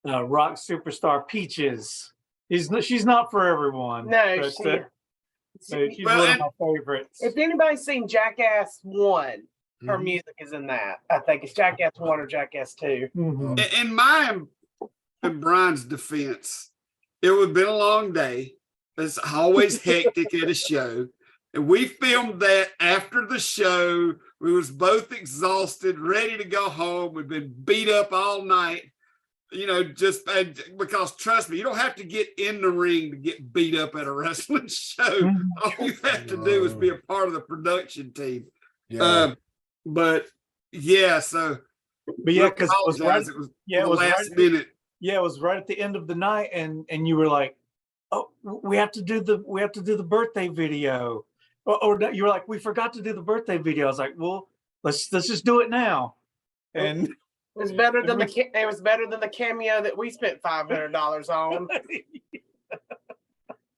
rock superstar Peaches. She's not for everyone. No, but, she's one of my favorites. If anybody's seen Jackass 1, her Mhm. music is in that. I think it's Jackass 1 or Jackass 2. Mhm. In my and Brian's defense, it would have been a long day. It's always hectic at a show. And we filmed that after the show. We was both exhausted, ready to go home. We've been beat up all night, you know, just because trust me, you don't have to get in the ring to get beat up at a wrestling show. All you have to do is be a part of the production team. Yeah. But yeah, so But yeah, because it was right. It was Yeah, it was last right. minute. Yeah, it was right at the end of the night, and you were like, "Oh, we have to do the birthday video," or you were like, "We forgot to do the birthday video." I was like, "Well, let's just do it now." And It was better than the cameo that we spent $500 on.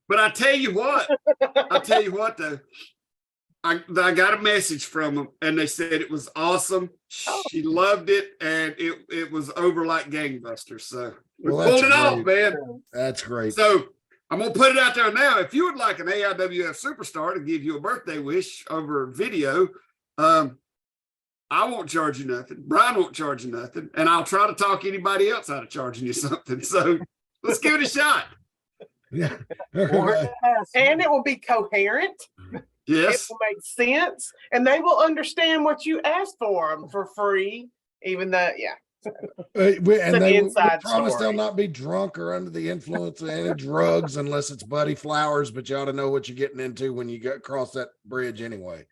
But I tell you what though, I got a message from them and they said it was awesome. She loved it and it was over like gangbusters. So we pulled it off, man. That's great. So I'm gonna put it out there now. If you would like an AIWF superstar to give you a birthday wish over video, I won't charge you nothing. Brian won't charge you nothing. And I'll try to talk anybody else out of charging you something. So let's give it a shot. Yeah. And it will be coherent. Yes. It will make sense, and they will understand what you asked for them for free, even though, yeah. And they inside promise story. they'll not be drunk or under the influence of any drugs unless it's Buddy Flowers, but you ought to know what you're getting into when you get across that bridge anyway.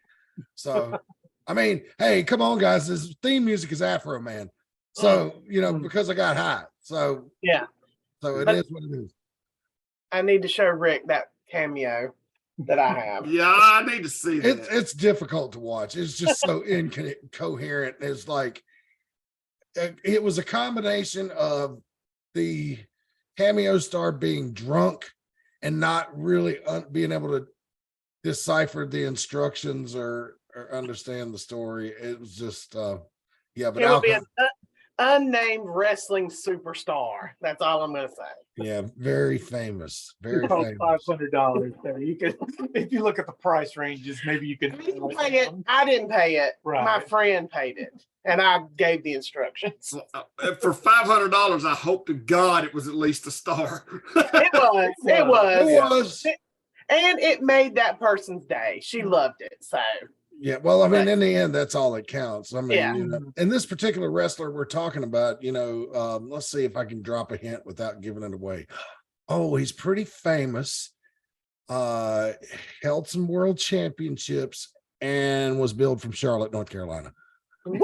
So, I mean, hey, come on, guys. This theme music is Afro Man. So, you know, because I got high. So, yeah. So it is what it is. I need to show Rick that cameo that I have. Yeah, I need to see that. It's difficult to watch. It's just so incoherent. It's like it was a combination of the cameo star being drunk and not really being able to decipher the instructions or understand the story. It was just yeah, but It'll be an unnamed wrestling superstar. That's all I'm gonna say. Yeah, very famous. Very Cost famous. $500 there. You can, if you look at the price ranges, maybe you can. I didn't pay it. I didn't pay it. Right. My friend paid it, and I gave the instructions. For $500, I hope to God it was at least a star. It was. It was. It was. And it made that person's day. She loved it. So Yeah, well, I mean, in the end, that's all that counts. I mean, Yeah. you know, and this particular wrestler we're talking about, you know, let's see if I can drop a hint without giving it away. Oh, he's pretty famous. Held some world championships and was billed from Charlotte, North Carolina. woo!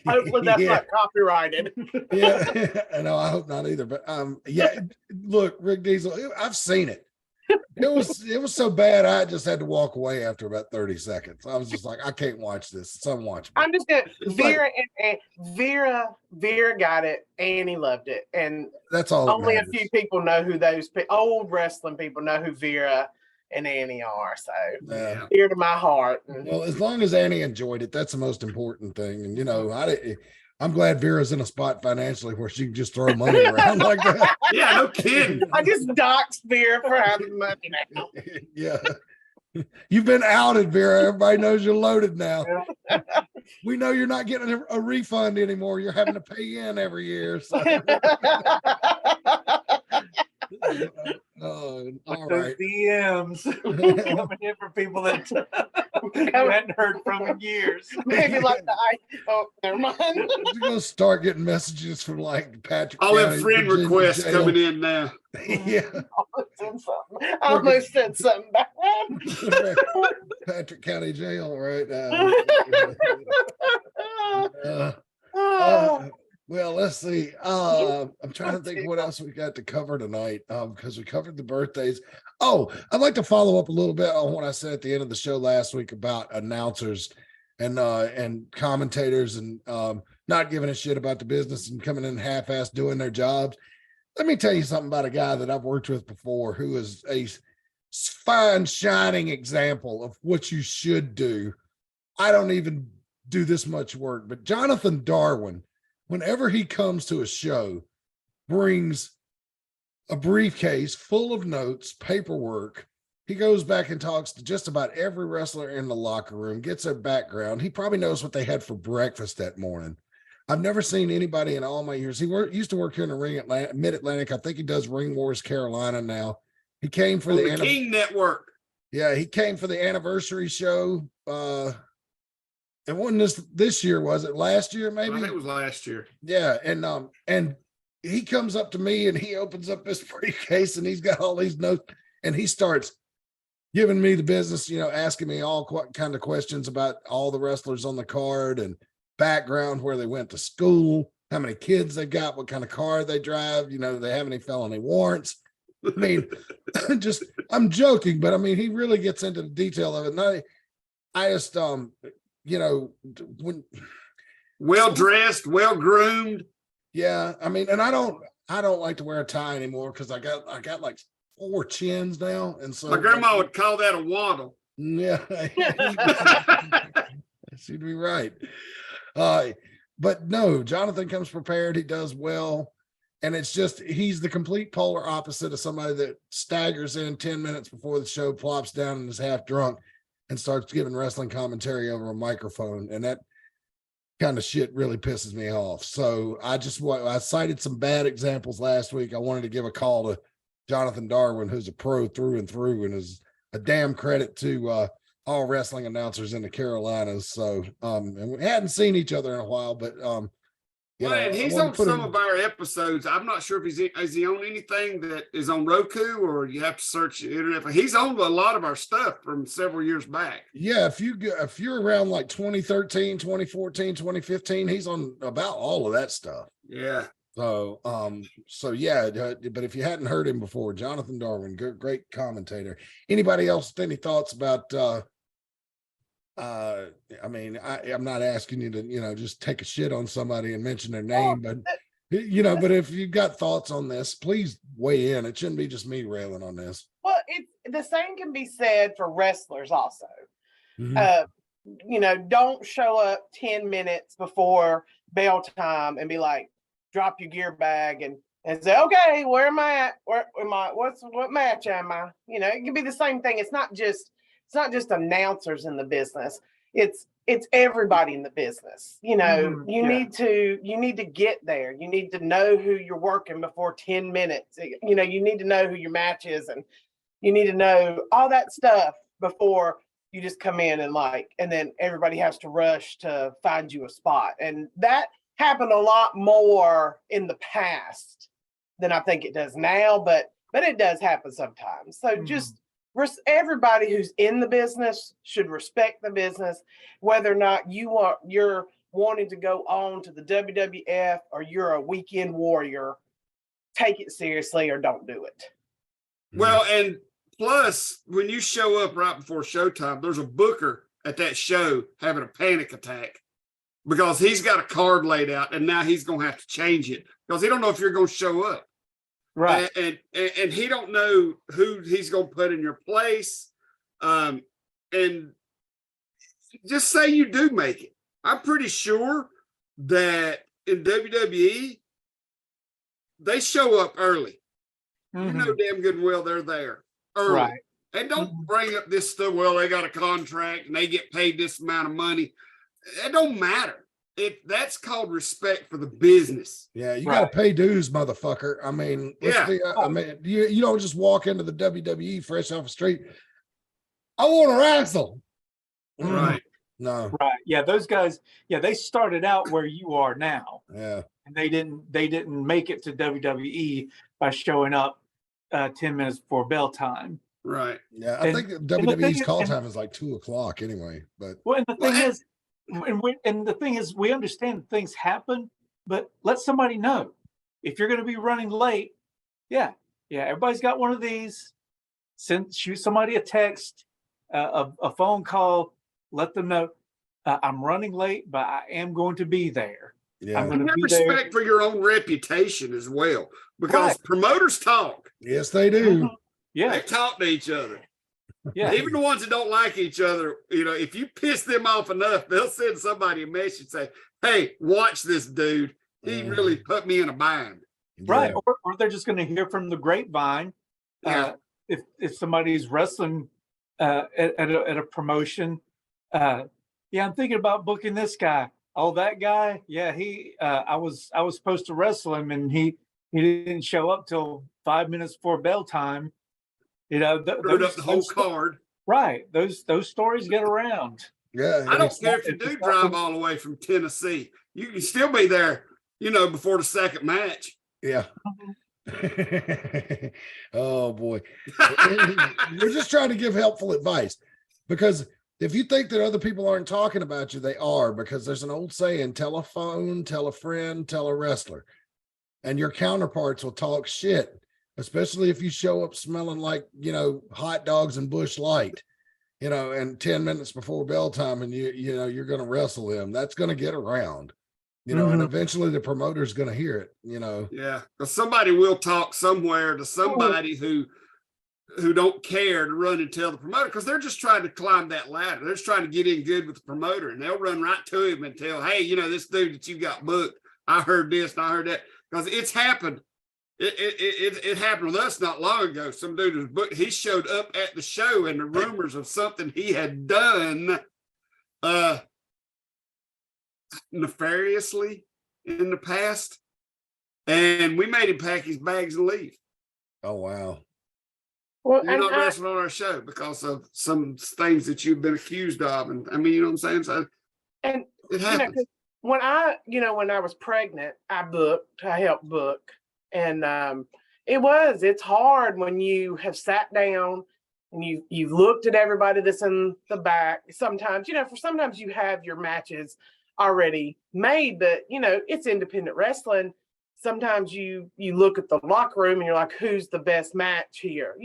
Hopefully that's Yeah. not copyrighted. Yeah, I know. I hope not either. But yeah. Look, Rick Diesel, I've seen it. It was so bad I just had to walk away after about 30 seconds. I was just like, I can't watch this. It's unwatchable. I'm just gonna It's Vera and Vera got it. Annie loved it, and That's all. that only a matters. few people know who those old wrestling people know who Vera and Annie are. So Yeah. dear to my heart. Well, as long as Annie enjoyed it, that's the most important thing. And you know, I'm glad Vera's in a spot financially where she can just throw money around like that. Yeah, no kidding. I just doxed Vera for having money now. Yeah. You've been outed, Vera. Everybody knows you're loaded now. We know you're not getting a refund anymore. You're having to pay in every year. So. All Those right. DMs coming in for people that you hadn't heard from in years. Maybe like never mind. You're gonna start getting messages from like Patrick. All them County, friend Virginia requests jail. coming in now. Yeah. I almost said something back. Patrick County Jail right now. Well, let's see. I'm trying to think what else we got to cover tonight because we covered the birthdays. Oh, I'd like to follow up a little bit on what I said at the end of the show last week about announcers and commentators and not giving a shit about the business and coming in half-assed doing their jobs. Let me tell you something about a guy that I've worked with before who is a fine, shining example of what you should do. I don't even do this much work, but Jonathan Darwin, whenever he comes to a show, brings a briefcase full of notes, paperwork. He goes back and talks to just about every wrestler in the locker room, gets their background. He probably knows what they had for breakfast that morning. I've never seen anybody in all my years. He used to work here in the Mid-Atlantic. I think he does Ring Wars Carolina now. He came for the King Network. Yeah, he came for the anniversary show. It wasn't this year, was it? Last year, maybe? I think it was last year. Yeah, and he comes up to me and he opens up this briefcase and he's got all these notes and he starts giving me the business, you know, asking me all kind of questions about all the wrestlers on the card and background, where they went to school, how many kids they got, what kind of car they drive, you know, do they have any felony warrants? I mean, I'm joking, but I mean, he really gets into the detail of it. And I just, you know, when well dressed, well groomed. Yeah, I mean, and I don't like to wear a tie anymore because I got like 4 chins now, and so My grandma would call that a waddle. Yeah, she'd be right. But no, Jonathan comes prepared. He does well, And it's just, he's the complete polar opposite of somebody that staggers in 10 minutes before the show, plops down and is half drunk and starts giving wrestling commentary over a microphone. And that kind of shit really pisses me off. So I cited some bad examples last week. I wanted to give a call to Jonathan Darwin, who's a pro through and through, and is a damn credit to all wrestling announcers in the Carolinas. So and we hadn't seen each other in a while, but and he's on some of our episodes. I'm not sure if is he on anything that is on Roku, or you have to search the internet. But he's on a lot of our stuff from several years back. Yeah, if you're around like 2013, 2014, 2015, he's on about all of that stuff. Yeah. So yeah, but if you hadn't heard him before, Jonathan Darwin, great commentator. Anybody else with any thoughts about I mean, I'm not asking you to, just take a shit on somebody and mention their name, but but if you've got thoughts on this, please weigh in. It shouldn't be just me railing on this. Well, the same can be said for wrestlers also. Don't show up 10 minutes before bell time and be like, drop your gear bag and say, okay, where am I at? Where am I? What match am I? It can be the same thing. It's not just announcers in the business. It's everybody in the business. You need to get there. You need to know who you're working before 10 minutes. You need to know who your match is, and you need to know all that stuff before you just come in and then everybody has to rush to find you a spot. And that happened a lot more in the past than I think it does now, but it does happen sometimes. So just everybody who's in the business should respect the business, whether or not you're wanting to go on to the WWF or you're a weekend warrior. Take it seriously or don't do it. Well, and plus, when you show up right before showtime, there's a booker at that show having a panic attack because he's got a card laid out and now he's going to have to change it because he don't know if you're going to show up. Right. And he don't know who he's going to put in your place. And just say you do make it. I'm pretty sure that in WWE, they show up early. You know damn good and well they're there early. Right. And don't bring up this stuff, well, they got a contract and they get paid this amount of money. It don't matter. That's called respect for the business. Yeah, you got to pay dues, motherfucker. I mean, you don't just walk into the WWE fresh off the street. I want to wrestle. Right. No. Right. Yeah, those guys, they started out where you are now. Yeah. And they didn't make it to WWE by showing up 10 minutes before bell time. Right. Yeah, I think WWE's call time is like 2:00 anyway. But and the thing is, we understand things happen, but let somebody know if you're going to be running late. Yeah, everybody's got one of these. Shoot somebody a text, a phone call. Let them know I'm running late, but I am going to be there. Yeah, I'm going to be respect there. For your own reputation as well, because promoters talk. Yes, they do. Yeah, they talk to each other. Yeah, even the ones that don't like each other, if you piss them off enough, they'll send somebody a message say, "Hey, watch this dude. He really put me in a bind." Right, or they're just going to hear from the grapevine. If somebody's wrestling at a promotion, I'm thinking about booking this guy. Oh, that guy, I was supposed to wrestle him, and he didn't show up till 5 minutes before bell time. Screwed up the whole card. Right. Those stories get around. Yeah. I don't care if you do drive all the way from Tennessee. You can still be there, before the second match. Yeah. Oh boy. We're just trying to give helpful advice, because if you think that other people aren't talking about you, they are, because there's an old saying, tell a phone, tell a friend, tell a wrestler, and your counterparts will talk shit. Especially if you show up smelling like, hot dogs and Busch Light, and 10 minutes before bell time, and you're going to wrestle them. That's going to get around, and eventually the promoter's going to hear it, Yeah, because somebody will talk somewhere to somebody who don't care to run and tell the promoter, because they're just trying to climb that ladder. They're just trying to get in good with the promoter, and they'll run right to him and tell, hey, this dude that you got booked, I heard this and I heard that, because it's happened it happened with us not long ago. Some dude was booked. He showed up at the show, and the rumors of something he had done nefariously in the past, and we made him pack his bags and leave. Oh wow. Well, You're not wrestling on our show because of some things that you've been accused of, and I mean, you know what I'm saying? So and it you know, happens. 'cause when I was pregnant, I helped book, and it's hard when you have sat down and you've looked at everybody that's in the back. Sometimes, sometimes you have your matches already made, but it's independent wrestling. Sometimes you look at the locker room and you're like, who's the best match here?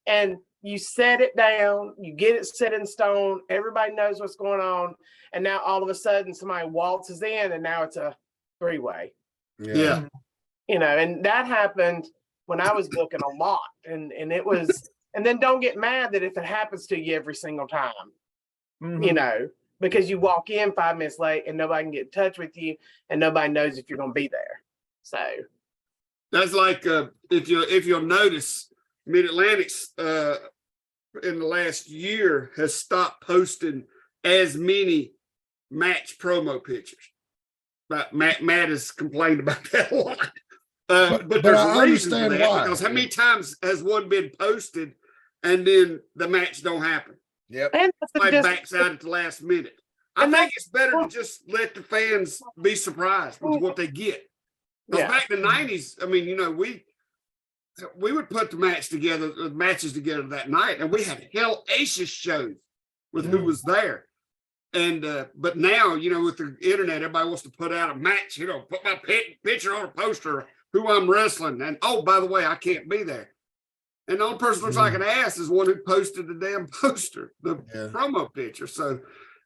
And you set it down, you get it set in stone, everybody knows what's going on. And now all of a sudden somebody waltzes in and now it's a three-way. Yeah. And that happened when I was booking a lot. And it was, and then don't get mad that if it happens to you every single time, because you walk in 5 minutes late and nobody can get in touch with you and nobody knows if you're going to be there. So that's like if you'll notice, Mid-Atlantic's in the last year has stopped posting as many match promo pictures. But Matt has complained about that a lot. But there's I a reason for understand that, why. because how many times has one been posted and then the match don't happen? Yep. and Somebody backs out at the last minute. I think it's better to just let the fans be surprised with what they get. Because back in the 90s, I mean, we would put the matches together that night, and we had hellacious shows with who was there. And but now, with the internet, everybody wants to put out a match, put my picture on a poster, who I'm wrestling, and oh, by the way, I can't be there. And the only person looks like an ass is one who posted the damn poster, the promo picture. So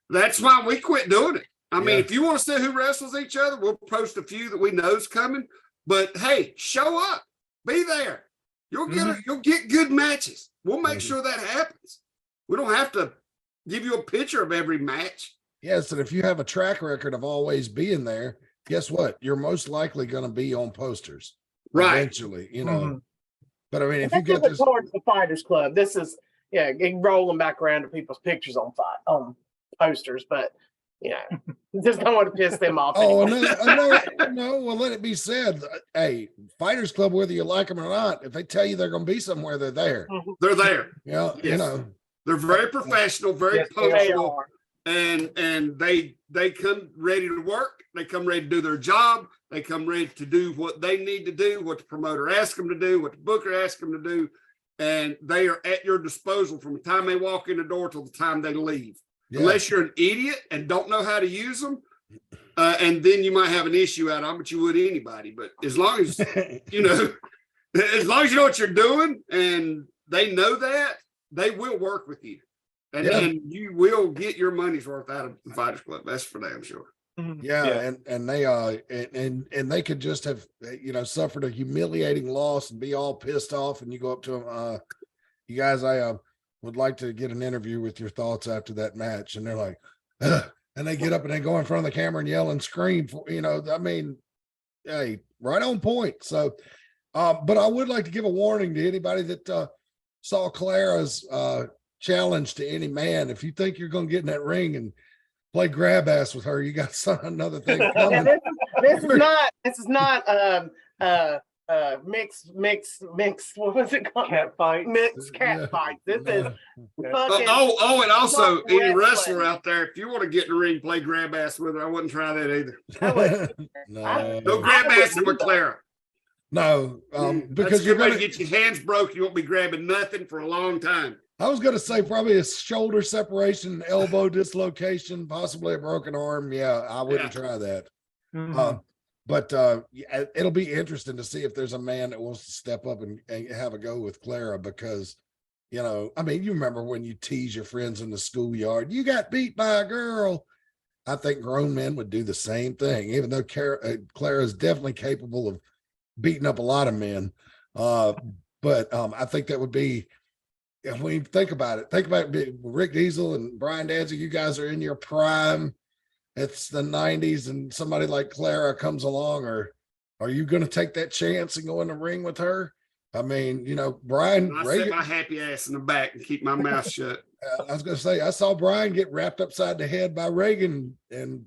that's why we quit doing it. I mean, if you want to see who wrestles each other, we'll post a few that we know is coming. But hey, show up, be there. You'll get good matches. We'll make sure that happens. We don't have to give you a picture of every match. Yes, and if you have a track record of always being there, guess what? You're most likely going to be on posters, right? Eventually, But I mean, if you get get this towards the Fighters Club, this is rolling back around to people's pictures on posters, but just don't want to piss them off. Oh, no. Well, let it be said. Hey, Fighters Club, whether you like them or not, if they tell you they're going to be somewhere, they're there. They're there. Yeah, they're very professional, very punctual, and they come ready to work. They come ready to do their job. They come ready to do what they need to do, what the promoter asks them to do, what the booker asks them to do, and they are at your disposal from the time they walk in the door till the time they leave. Yeah. Unless you're an idiot and don't know how to use them, and then you might have an issue out of them, but you would anybody. But as long as as long as you know what you're doing and they know that, they will work with you, and you will get your money's worth out of the Fighters Club. That's for damn sure. Yeah. And they and they could just have suffered a humiliating loss and be all pissed off, and you go up to them, you guys, I would like to get an interview with your thoughts after that match, and they're like, ugh. And they get up and they go in front of the camera and yell and scream for, I mean, hey, right on point. So but I would like to give a warning to anybody that saw Clara's challenge to any man. If you think you're going to get in that ring and play grab ass with her, you got another thing coming. This is not mixed, what was it called? Cat fight. Mixed cat fight. This is fucking and also any wrestler out there, if you want to get in the ring, play grab ass with her, I wouldn't try that either. No grab ass with Clara. No, because you're going to get your hands broken. You won't be grabbing nothing for a long time. I was going to say probably a shoulder separation, elbow dislocation, possibly a broken arm. Yeah, I wouldn't try that. But it'll be interesting to see if there's a man that wants to step up and have a go with Clara, because, I mean, you remember when you tease your friends in the schoolyard, you got beat by a girl. I think grown men would do the same thing, even though Clara is definitely capable of beating up a lot of men. But I think that would be, if we think about it, Rick Diesel and Brian Danzig, you guys are in your prime. It's the 90s and somebody like Clara comes along, or Are you going to take that chance and go in the ring with her? I mean, you know, Brian I Reagan, sit my happy ass in the back and keep my mouth shut. I was going to say, I saw Brian get wrapped upside the head by Reagan and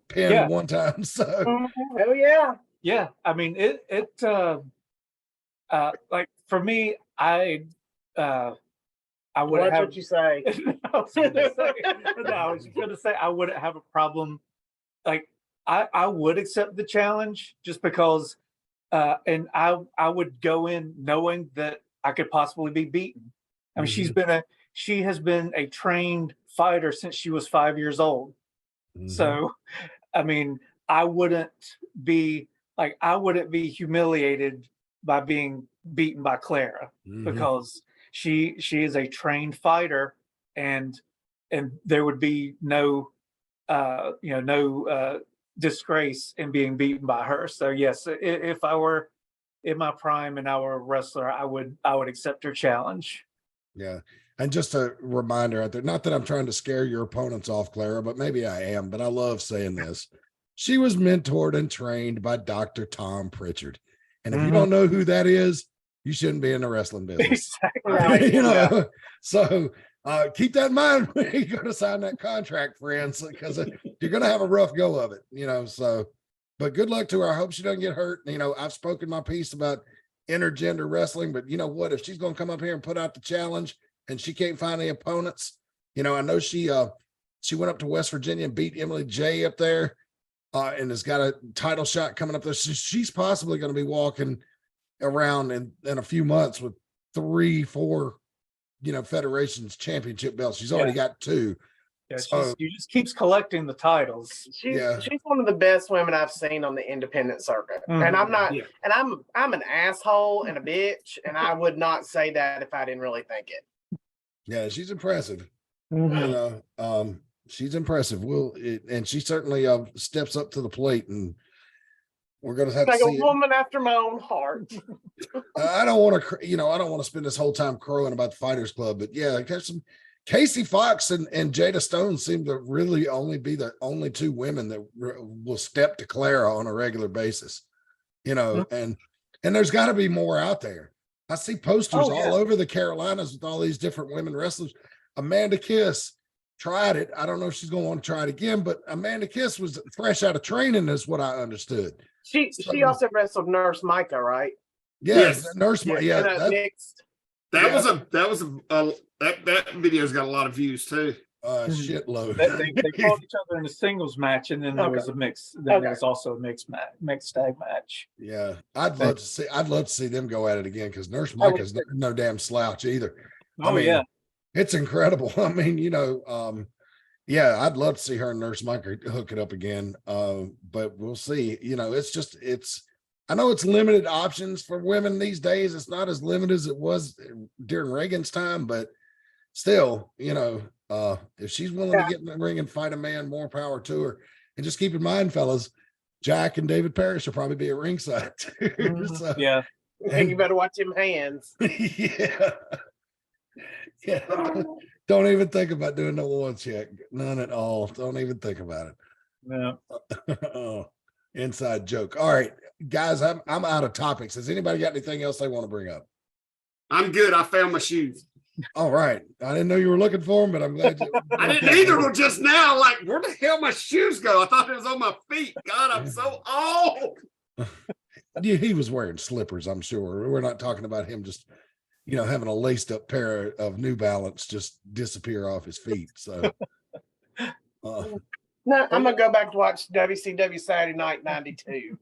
pinned Yeah. one time. So, Oh yeah. Yeah, I mean like for me, I would Watch have what you say. I was gonna say I wouldn't have a problem. Like I would accept the challenge just because and I would go in knowing that I could possibly be beaten. I mean, she has been a trained fighter since she was 5 years old. So I mean, I wouldn't be humiliated by being beaten by Clara because she is a trained fighter, and there would be no disgrace in being beaten by her. So yes, if I were in my prime and I were a wrestler, I would accept her challenge. yeah. And just a reminder out there, not that I'm trying to scare your opponents off, Clara, but maybe I am, but I love saying this. She was mentored and trained by Dr. Tom Pritchard. And if you don't know who that is, you shouldn't be in the wrestling business. Exactly. You know, so keep that in mind when you're going to sign that contract, friends, because you're going to have a rough go of it, you know. So, but good luck to her. I hope she doesn't get hurt. You know, I've spoken my piece about intergender wrestling, but you know what? If she's going to come up here and put out the challenge and she can't find any opponents, you know, I know she went up to West Virginia and beat Emily J up there. And has got a title shot coming up there. So she's possibly going to be walking around in a few months with 3-4, federations championship belts. She's already got 2. Yeah, she just keeps collecting the titles. She's one of the best women I've seen on the independent circuit. And I'm not, and I'm an asshole and a bitch, and I would not say that if I didn't really think it. Yeah, she's impressive. She's impressive. And she certainly steps up to the plate, and we're going to have to see a woman after my own heart. I don't want to spend this whole time crowing about the Fighters Club, but yeah, there's some Casey Fox and Jada Stone seem to really only be the only 2 women that will step to Clara on a regular basis, and there's got to be more out there. I see posters all over the Carolinas with all these different women wrestlers. Amanda Kiss tried it. I don't know if she's going to want to try it again, but Amanda Kiss was fresh out of training, is what I understood. She also wrestled Nurse Micah, right? Yes. Nurse Micah. Yeah, that video's got a lot of views too. Shitload. They fought each other in a singles match, and then there was a mix. Then there was also a mixed tag match. Yeah, I'd love to see them go at it again, because Nurse Micah's no damn slouch either. It's incredible. I mean, I'd love to see her and Nurse Micah hook it up again. But we'll see. I know it's limited options for women these days. It's not as limited as it was during Reagan's time, but still, if she's willing to get in the ring and fight a man, more power to her. And just keep in mind, fellas, Jack and David Parrish will probably be at ringside too. So, and you better watch them hands. Yeah. Don't even think about doing no one check. None at all. Don't even think about it. No. Inside joke. All right, guys, I'm out of topics. Has anybody got anything else they want to bring up? I'm good. I found my shoes. All right. I didn't know you were looking for them, but I'm glad I didn't either till just now. Like, where the hell my shoes go? I thought it was on my feet. God, I'm so old. He was wearing slippers, I'm sure. We're not talking about him just having a laced up pair of New Balance just disappear off his feet. So no, I'm gonna go back to watch WCW Saturday Night '92.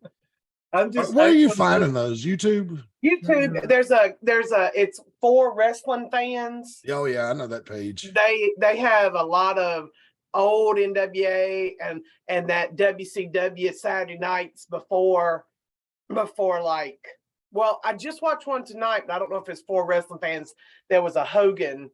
Where are you finding those? YouTube? YouTube. There's it's for wrestling fans. Oh yeah, I know that page. They have a lot of old NWA and that WCW Saturday nights before like. Well, I just watched one tonight, but I don't know if it's for wrestling fans. There was a Hogan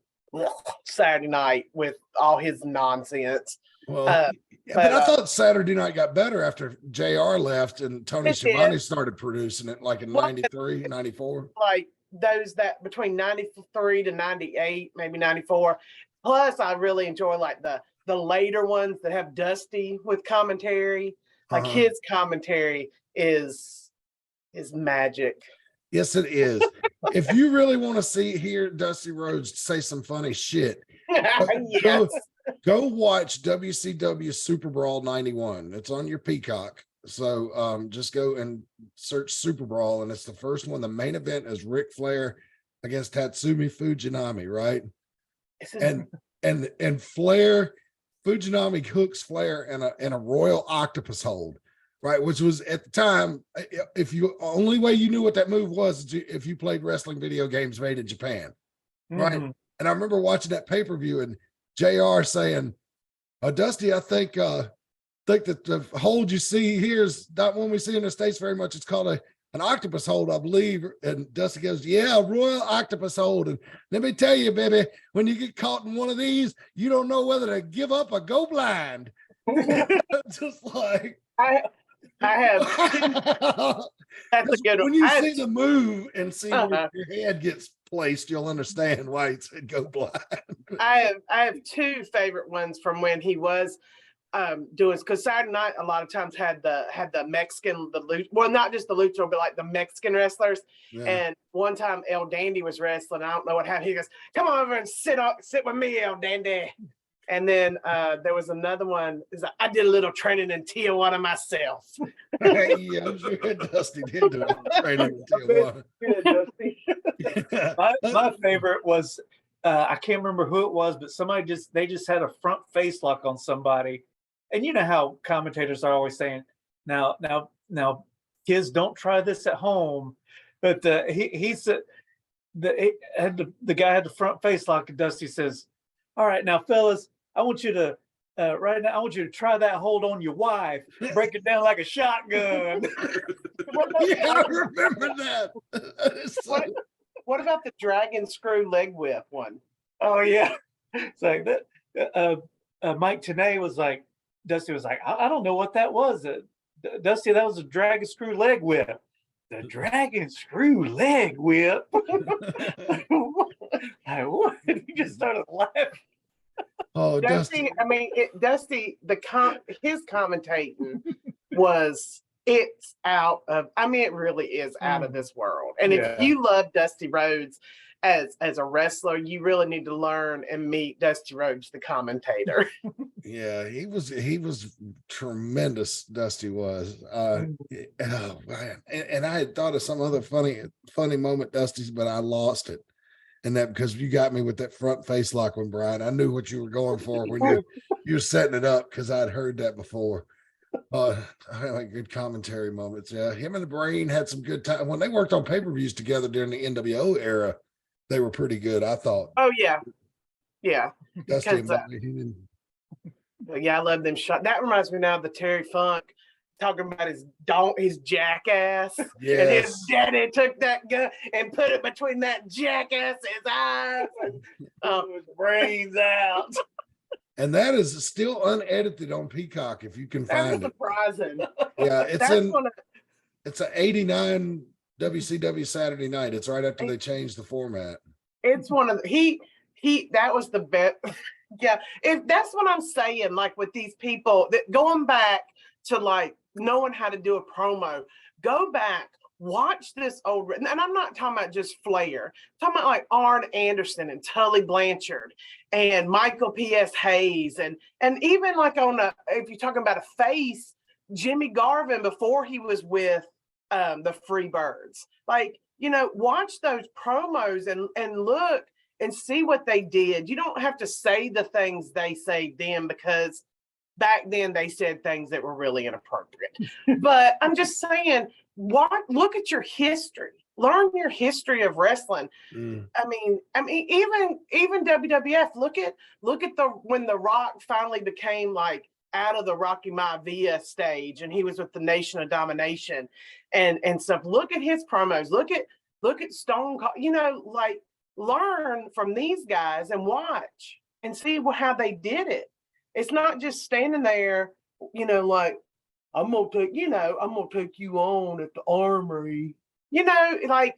Saturday night with all his nonsense. Well, but I thought Saturday night got better after JR left and Tony Schiavone started producing it, like in 93, 94. Like those that between 93 to 98, maybe 94. Plus, I really enjoy like the later ones that have Dusty with commentary. Like his commentary is is magic. Yes, it is. If you really want to hear Dusty Rhodes say some funny shit, Yes. go watch WCW Super Brawl 91. It's on your Peacock. So just go and search Super Brawl, and it's the first one. The main event is Ric Flair against Tatsumi Fujinami, right? And Fujinami hooks Flair in a royal octopus hold, right? Which was at the time, if you only way you knew what that move was is if you played wrestling video games made in Japan, right? Mm-hmm. And I remember watching that pay-per-view and JR saying, Dusty, I think that the hold you see here is not one we see in the States very much. It's called an octopus hold, I believe. And Dusty goes, yeah, royal octopus hold. And let me tell you, baby, when you get caught in one of these, you don't know whether to give up or go blind. Just like I have that's a good one. When you see the move and see where your head gets placed, you'll understand why he said go blind. I have two favorite ones from when he was doing, because Saturday Night a lot of times had the Mexican, well, not just the luchador, but like the Mexican wrestlers. Yeah. And one time El Dandy was wrestling. I don't know what happened. He goes, "Come on over and sit with me, El Dandy." And then there was another one. Like, I did a little training in Tijuana myself. Yeah, I'm sure Dusty did do a training in Tijuana. My favorite was I can't remember who it was, but they just had a front face lock on somebody. And you know how commentators are always saying, now, kids, don't try this at home. But he said the guy had the front face lock, and Dusty says, "All right, now, fellas, I want you to right now. I want you to try that hold on your wife. Break it down like a shotgun." Yeah, I remember that. What about the dragon screw leg whip one? Oh yeah, it's like that. Mike Tenay was like, Dusty was like, I don't know what that was. Dusty, that was a dragon screw leg whip. The dragon screw leg whip. Like, what? He just started laughing. Oh, Dusty. I mean, Dusty, his commentating was, it's out of, I mean, it really is out of this world. And if you love Dusty Rhodes as a wrestler, you really need to learn and meet Dusty Rhodes, the commentator. Yeah, he was tremendous. Dusty was. Oh man. And I had thought of some other funny moment, Dusty's, but I lost it. And that because you got me with that front face lock one, Brian. I knew what you were going for when you were setting it up, because I'd heard that before. I like good commentary moments. Yeah, him and the Brain had some good time when they worked on pay-per-views together during the NWO era. They were pretty good, I thought. Oh yeah, yeah. Dusty Yeah, I love them shot. That reminds me now of the Terry Funk talking about his jackass. Yes. And his daddy took that gun and put it between that jackass's eyes and his brains out. And that is still unedited on Peacock if you can find it. Surprising. Yeah, it's an 89 WCW Saturday Night. It's right after they changed the format. It's one of the, that was the best. Yeah, if that's what I'm saying, like with these people that going back to like knowing how to do a promo, go back, watch this old, and I'm not talking about just Flair, I'm talking about like Arn Anderson and Tully Blanchard and Michael P.S. Hayes and even like if you're talking about a face, Jimmy Garvin before he was with the Freebirds. Like, you know, watch those promos and look and see what they did. You don't have to say the things they say then, because back then they said things that were really inappropriate. But I'm just saying, look at your history. Learn your history of wrestling. I mean, even WWF. Look at when The Rock finally became like out of the Rocky Maivia stage, and he was with the Nation of Domination and stuff. Look at his promos. Look at Stone Cold. You know, like learn from these guys and watch and see how they did it. It's not just standing there, you know, like I'm gonna take you on at the Armory. You know, like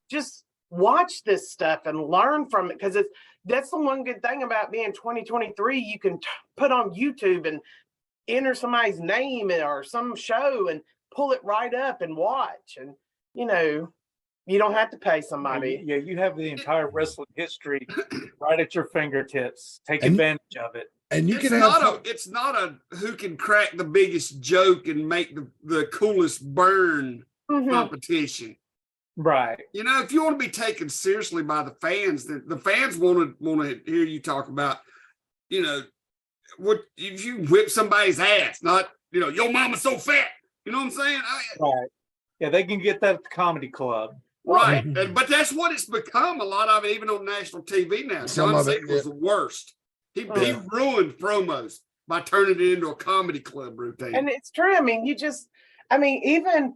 just watch this stuff and learn from it, because that's the one good thing about being 2023. You can put on YouTube and enter somebody's name or some show and pull it right up and watch. And you know, you don't have to pay Yeah, somebody. you have the entire wrestling history right at your fingertips. Take And- advantage of it. And you it's can not have it's not a who can crack the biggest joke and make the coolest burn Mhm. competition. Right. You know, if you want to be taken seriously by the fans, then the fans want to hear you talk about, you know, what if you whip somebody's ass, not, you know, your mama's so fat. You know what I'm saying? Right. Yeah, they can get that at the comedy club. Right. Mhm. But that's what it's become, a lot of it, even on national TV now. Some John of it, Cena was the worst. He Yeah. ruined promos by turning it into a comedy club routine. And it's true. I mean, even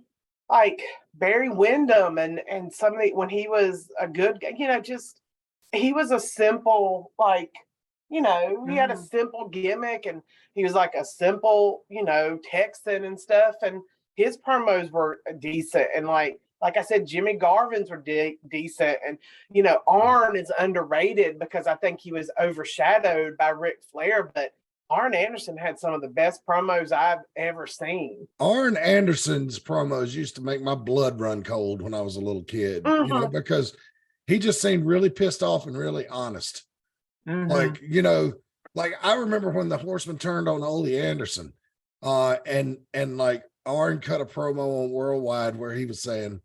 like Barry Windham and somebody when he was a good guy, you know, just he was a simple, like, you know, he had a simple gimmick and he was like a simple, you know, Texan and stuff. And his promos were decent. And like I said, Jimmy Garvin's were decent. And, you know, Arn is underrated because I think he was overshadowed by Ric Flair. But Arn Anderson had some of the best promos I've ever seen. Arn Anderson's promos used to make my blood run cold when I was a little kid, you know, because he just seemed really pissed off and really honest. Like, you know, like I remember when the Horseman turned on Ole Anderson, and like Arn cut a promo on Worldwide where he was saying,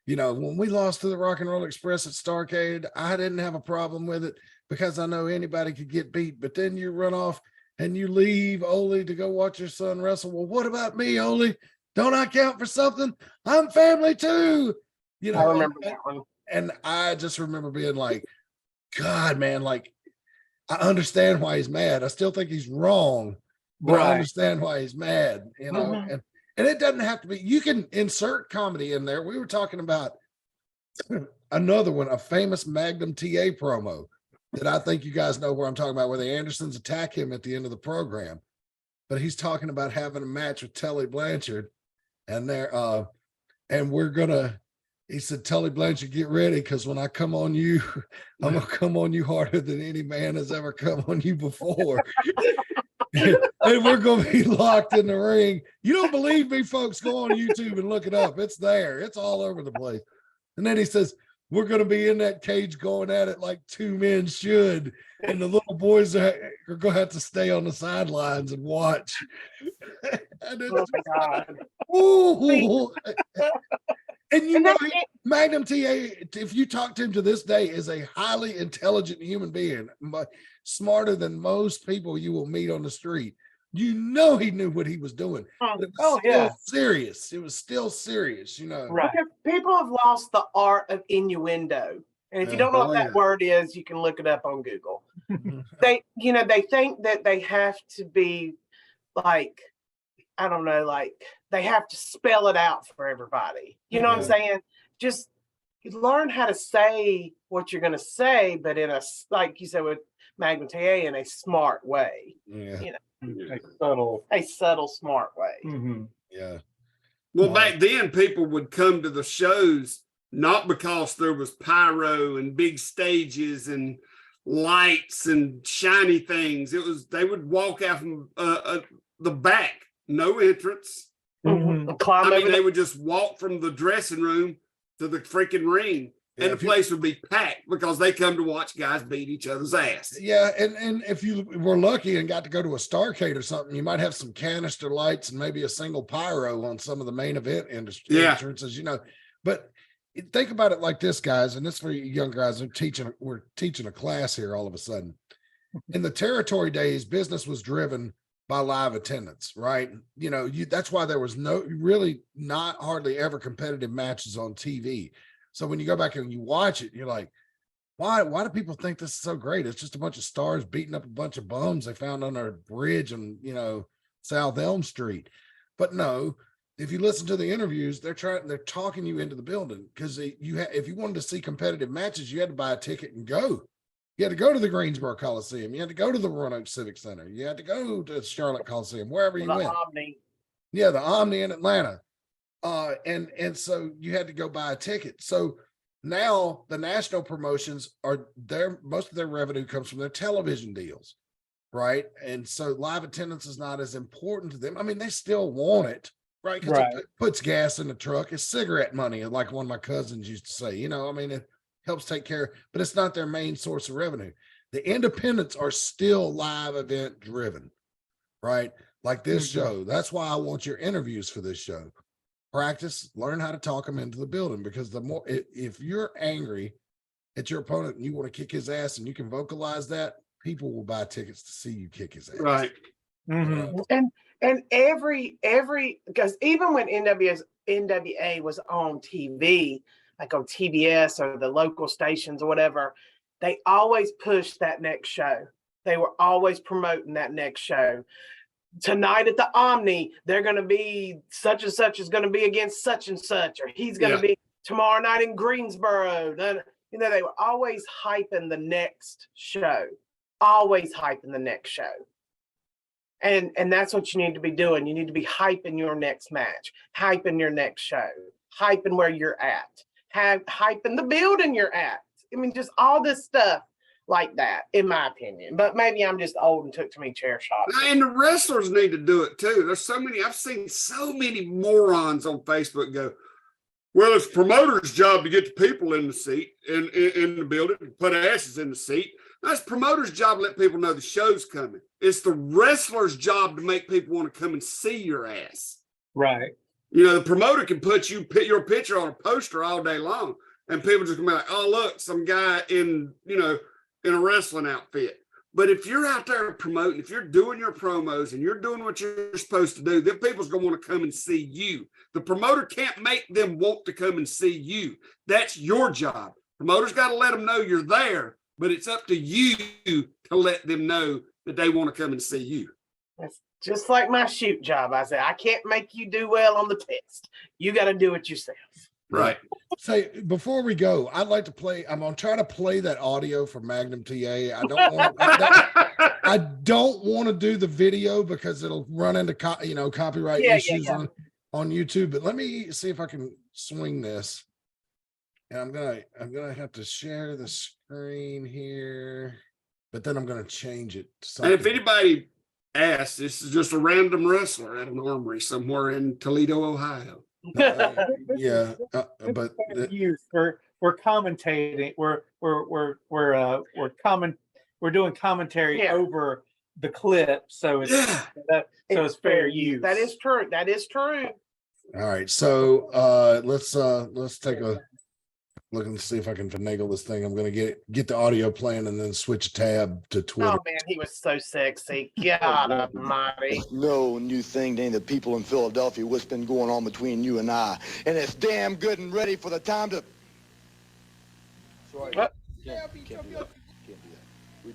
you know, when we lost to the Rock and Roll Express at Starrcade, I didn't have a problem with it because I know anybody could get beat, but then you run off and you leave Ole to go watch your son wrestle. Well, what about me, Ole? Don't I count for something? I'm family too. You know, I remember that one. And I just remember being like, God, man, like, I understand why he's mad. I still think he's wrong, but I understand why he's mad, you know, and it doesn't have to be, you can insert comedy in there. We were talking about another one, a famous Magnum TA promo that I think you guys know where I'm talking about, where the Andersons attack him at the end of the program, but he's talking about having a match with Tully Blanchard and he said, Tully Blanchard, get ready, because when I come on you, I'm gonna come on you harder than any man has ever come on you before. And we're gonna be locked in the ring. You don't believe me, folks? Go on YouTube and look it up. It's there. It's all over the place. And then he says, we're gonna be in that cage going at it like two men should. And the little boys are gonna have to stay on the sidelines and watch. And Oh my God. ooh. And you And know, that's it. Magnum TA, if you talk to him to this day, is a highly intelligent human being, smarter than most people you will meet on the street. You know, he knew what he was doing. But it was still serious. It was still serious, you know. Right. Because people have lost the art of innuendo. And if you don't know what that word is, you can look it up on Google. They think that they have to be like, I don't know, like they have to spell it out for everybody. You know what I'm saying? Just learn how to say what you're going to say, but in a, like you said with Magnum TA, in a smart way. Yeah. You know, A subtle, smart way. Yeah. Well, back then people would come to the shows not because there was pyro and big stages and lights and shiny things. It was, they would walk out from the back, no entrance. They would just walk from the dressing room to the freaking ring, and the place would be packed because they come to watch guys beat each other's ass. Yeah, and if you were lucky and got to go to a Starrcade or something, you might have some canister lights and maybe a single pyro on some of the main event entrances, you know. But think about it like this, guys, and this for you young guys. We're teaching a class here all of a sudden. In the territory days, business was driven by live attendance, right? You know, that's why there was not hardly ever competitive matches on TV. So when you go back and you watch it, you're like, why do people think this is so great? It's just a bunch of stars beating up a bunch of bums they found on a bridge on, you know, South Elm Street. But no, if you listen to the interviews, they're talking you into the building, because if you wanted to see competitive matches, you had to buy a ticket and go. You had to go to the Greensboro Coliseum. You had to go to the Roanoke Civic Center. You had to go to Charlotte Coliseum, wherever you went. Omni. Yeah, the Omni in Atlanta. And so you had to go buy a ticket. So now the national promotions most of their revenue comes from their television deals, right? And so live attendance is not as important to them. I mean, they still want it, right? Because Right. it puts gas in the truck. It's cigarette money, like one of my cousins used to say. I mean, it helps take care, but it's not their main source of revenue. The independents are still live event driven, right? Like this show. That's why I want your interviews for this show. Practice, learn how to talk them into the building, because the more, if you're angry at your opponent and you want to kick his ass and you can vocalize that, people will buy tickets to see you kick his ass. Right. And every because even when NWA was on TV, like on TBS or the local stations or whatever, they always pushed that next show. They were always promoting that next show. Tonight at the Omni, they're going to be such and such is going to be against such and such, or he's going to be tomorrow night in Greensboro. Then, they were always hyping the next show, always hyping the next show. And that's what you need to be doing. You need to be hyping your next match, hyping your next show, hyping where you're at, hyping the building you're at. I mean, just all this stuff like that, in my opinion. But maybe I'm just old and took too many chair shots. And the wrestlers need to do it too. There's so many, I've seen so many morons on Facebook go, well, it's promoter's job to get the people in the seat, in the building, put asses in the seat. That's promoter's job to let people know the show's coming. It's the wrestler's job to make people want to come and see your ass. Right. The promoter can put your picture on a poster all day long, and people just gonna be like, oh, look, some guy in a wrestling outfit. But if you're out there promoting, if you're doing your promos and you're doing what you're supposed to do, then people's gonna want to come and see you. The promoter can't make them want to come and see you. That's your job. Promoter's got to let them know you're there, but it's up to you to let them know that they want to come and see you. That's just like my shoot job. I say, I can't make you do well on the test. You got to do it yourself. Right. Say, before we go, I'd like to play, I'm going to try to play that audio for Magnum TA. I don't want to do the video because it'll run into copyright issues on YouTube, but let me see if I can swing this. And I'm gonna have to share the screen here, but then I'm gonna change it to something. And if anybody asks, this is just a random wrestler at an armory somewhere in Toledo, Ohio. But we're commentating. We're doing commentary over the clip, so it's fair use. That is true. That is true. All right, so let's take a look and see if I can finagle this thing. I'm gonna get the audio playing and then switch a tab to Twitter. Oh man, he was so sexy. God almighty. No new thing to the people in Philadelphia what's been going on between you and I. And it's damn good and ready for the time to. Sorry. What? Can't do that.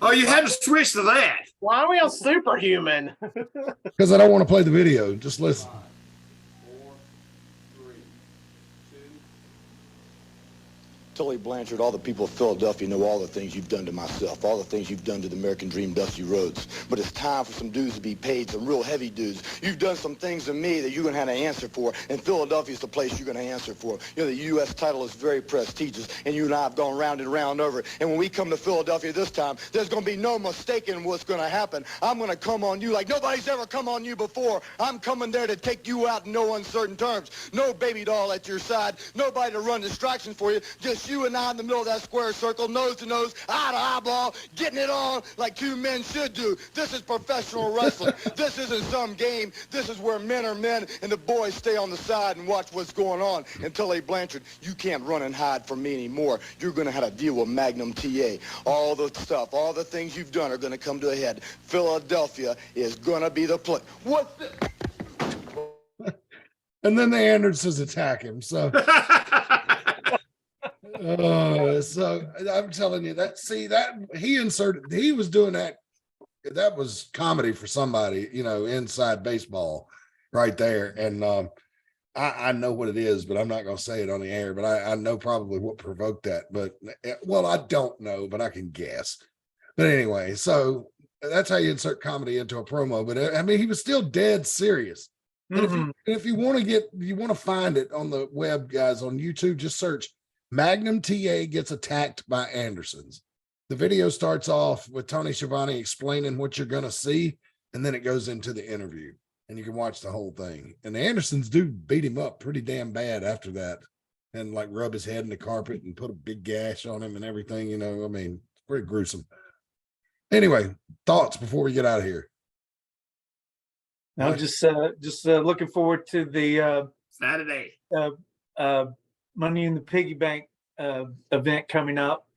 Oh, you had to switch to that. Why are we on Superhuman? Because I don't want to play the video. Just listen. 5, 4, 3, 2. Tully Blanchard, all the people of Philadelphia know all the things you've done to myself, all the things you've done to the American Dream Dusty Rhodes. But it's time for some dues to be paid, some real heavy dues. You've done some things to me that you're going to have to answer for, and Philadelphia's the place you're going to answer for. The U.S. title is very prestigious, and you and I have gone round and round over it. And when we come to Philadelphia this time, there's going to be no mistaking what's going to happen. I'm going to come on you like nobody's ever come on you before. I'm coming there to take you out in no uncertain terms. No baby doll at your side, nobody to run distractions for you, just you and I in the middle of that square circle, nose to nose, eye to eyeball, getting it on like two men should do. This is professional wrestling. This isn't some game. This is where men are men and the boys stay on the side and watch what's going on. And Tully Blanchard, you can't run and hide from me anymore. You're going to have to deal with Magnum TA. All the stuff, all the things you've done are going to come to a head. Philadelphia is going to be the place. What's this? And then the Andersons attack him. So so I'm telling you he was doing that was comedy for somebody, inside baseball right there. And I know what it is, but I'm not going to say it on the air, but I know probably what provoked that. But I don't know, but I can guess. But anyway, so that's how you insert comedy into a promo. But I mean, he was still dead serious. And if you want to find it on the web, guys, on YouTube, just search Magnum TA gets attacked by Andersons. The video starts off with Tony Schiavone explaining what you're going to see, and then it goes into the interview. and you can watch the whole thing. And the Andersons do beat him up pretty damn bad after that, and like rub his head in the carpet and put a big gash on him and everything. You know, I mean, it's pretty gruesome. Anyway, thoughts before we get out of here? No, just looking forward to the Saturday. Money in the Piggy Bank event coming up.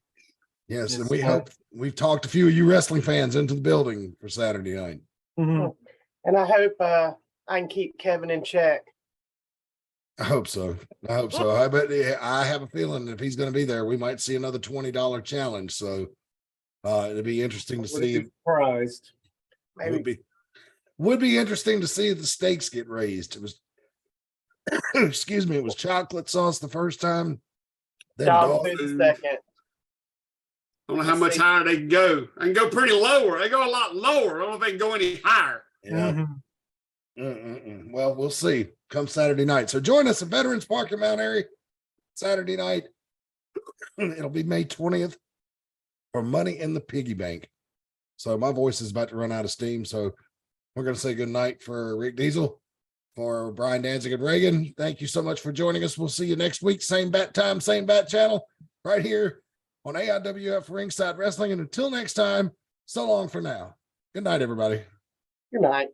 Yes, and we hope we've talked a few of you wrestling fans into the building for Saturday night. Mhm. And I hope I can keep Kevin in check. I hope so. But I have a feeling if he's going to be there, we might see another $20 challenge. So it'll be interesting to see. Surprised. Would be interesting to see if the stakes get raised. It was, excuse me, it was chocolate sauce the first time. Then Dog dog food food. second. I don't know how much higher they can go. They can go pretty lower. They go a lot lower. I don't know if they can go any higher. Yeah. Well, we'll see come Saturday night. So join us at Veterans Park in Mount Airy Saturday night. It'll be May 20th for Money in the Piggy Bank. So my voice is about to run out of steam. So we're going to say good night for Rick Diesel, for Brian Danzig and Reagan. Thank you so much for joining us. We'll see you next week. Same bat time, same bat channel right here on AIWF Ringside Wrestling. And until next time, so long for now. Good night, everybody. Good night.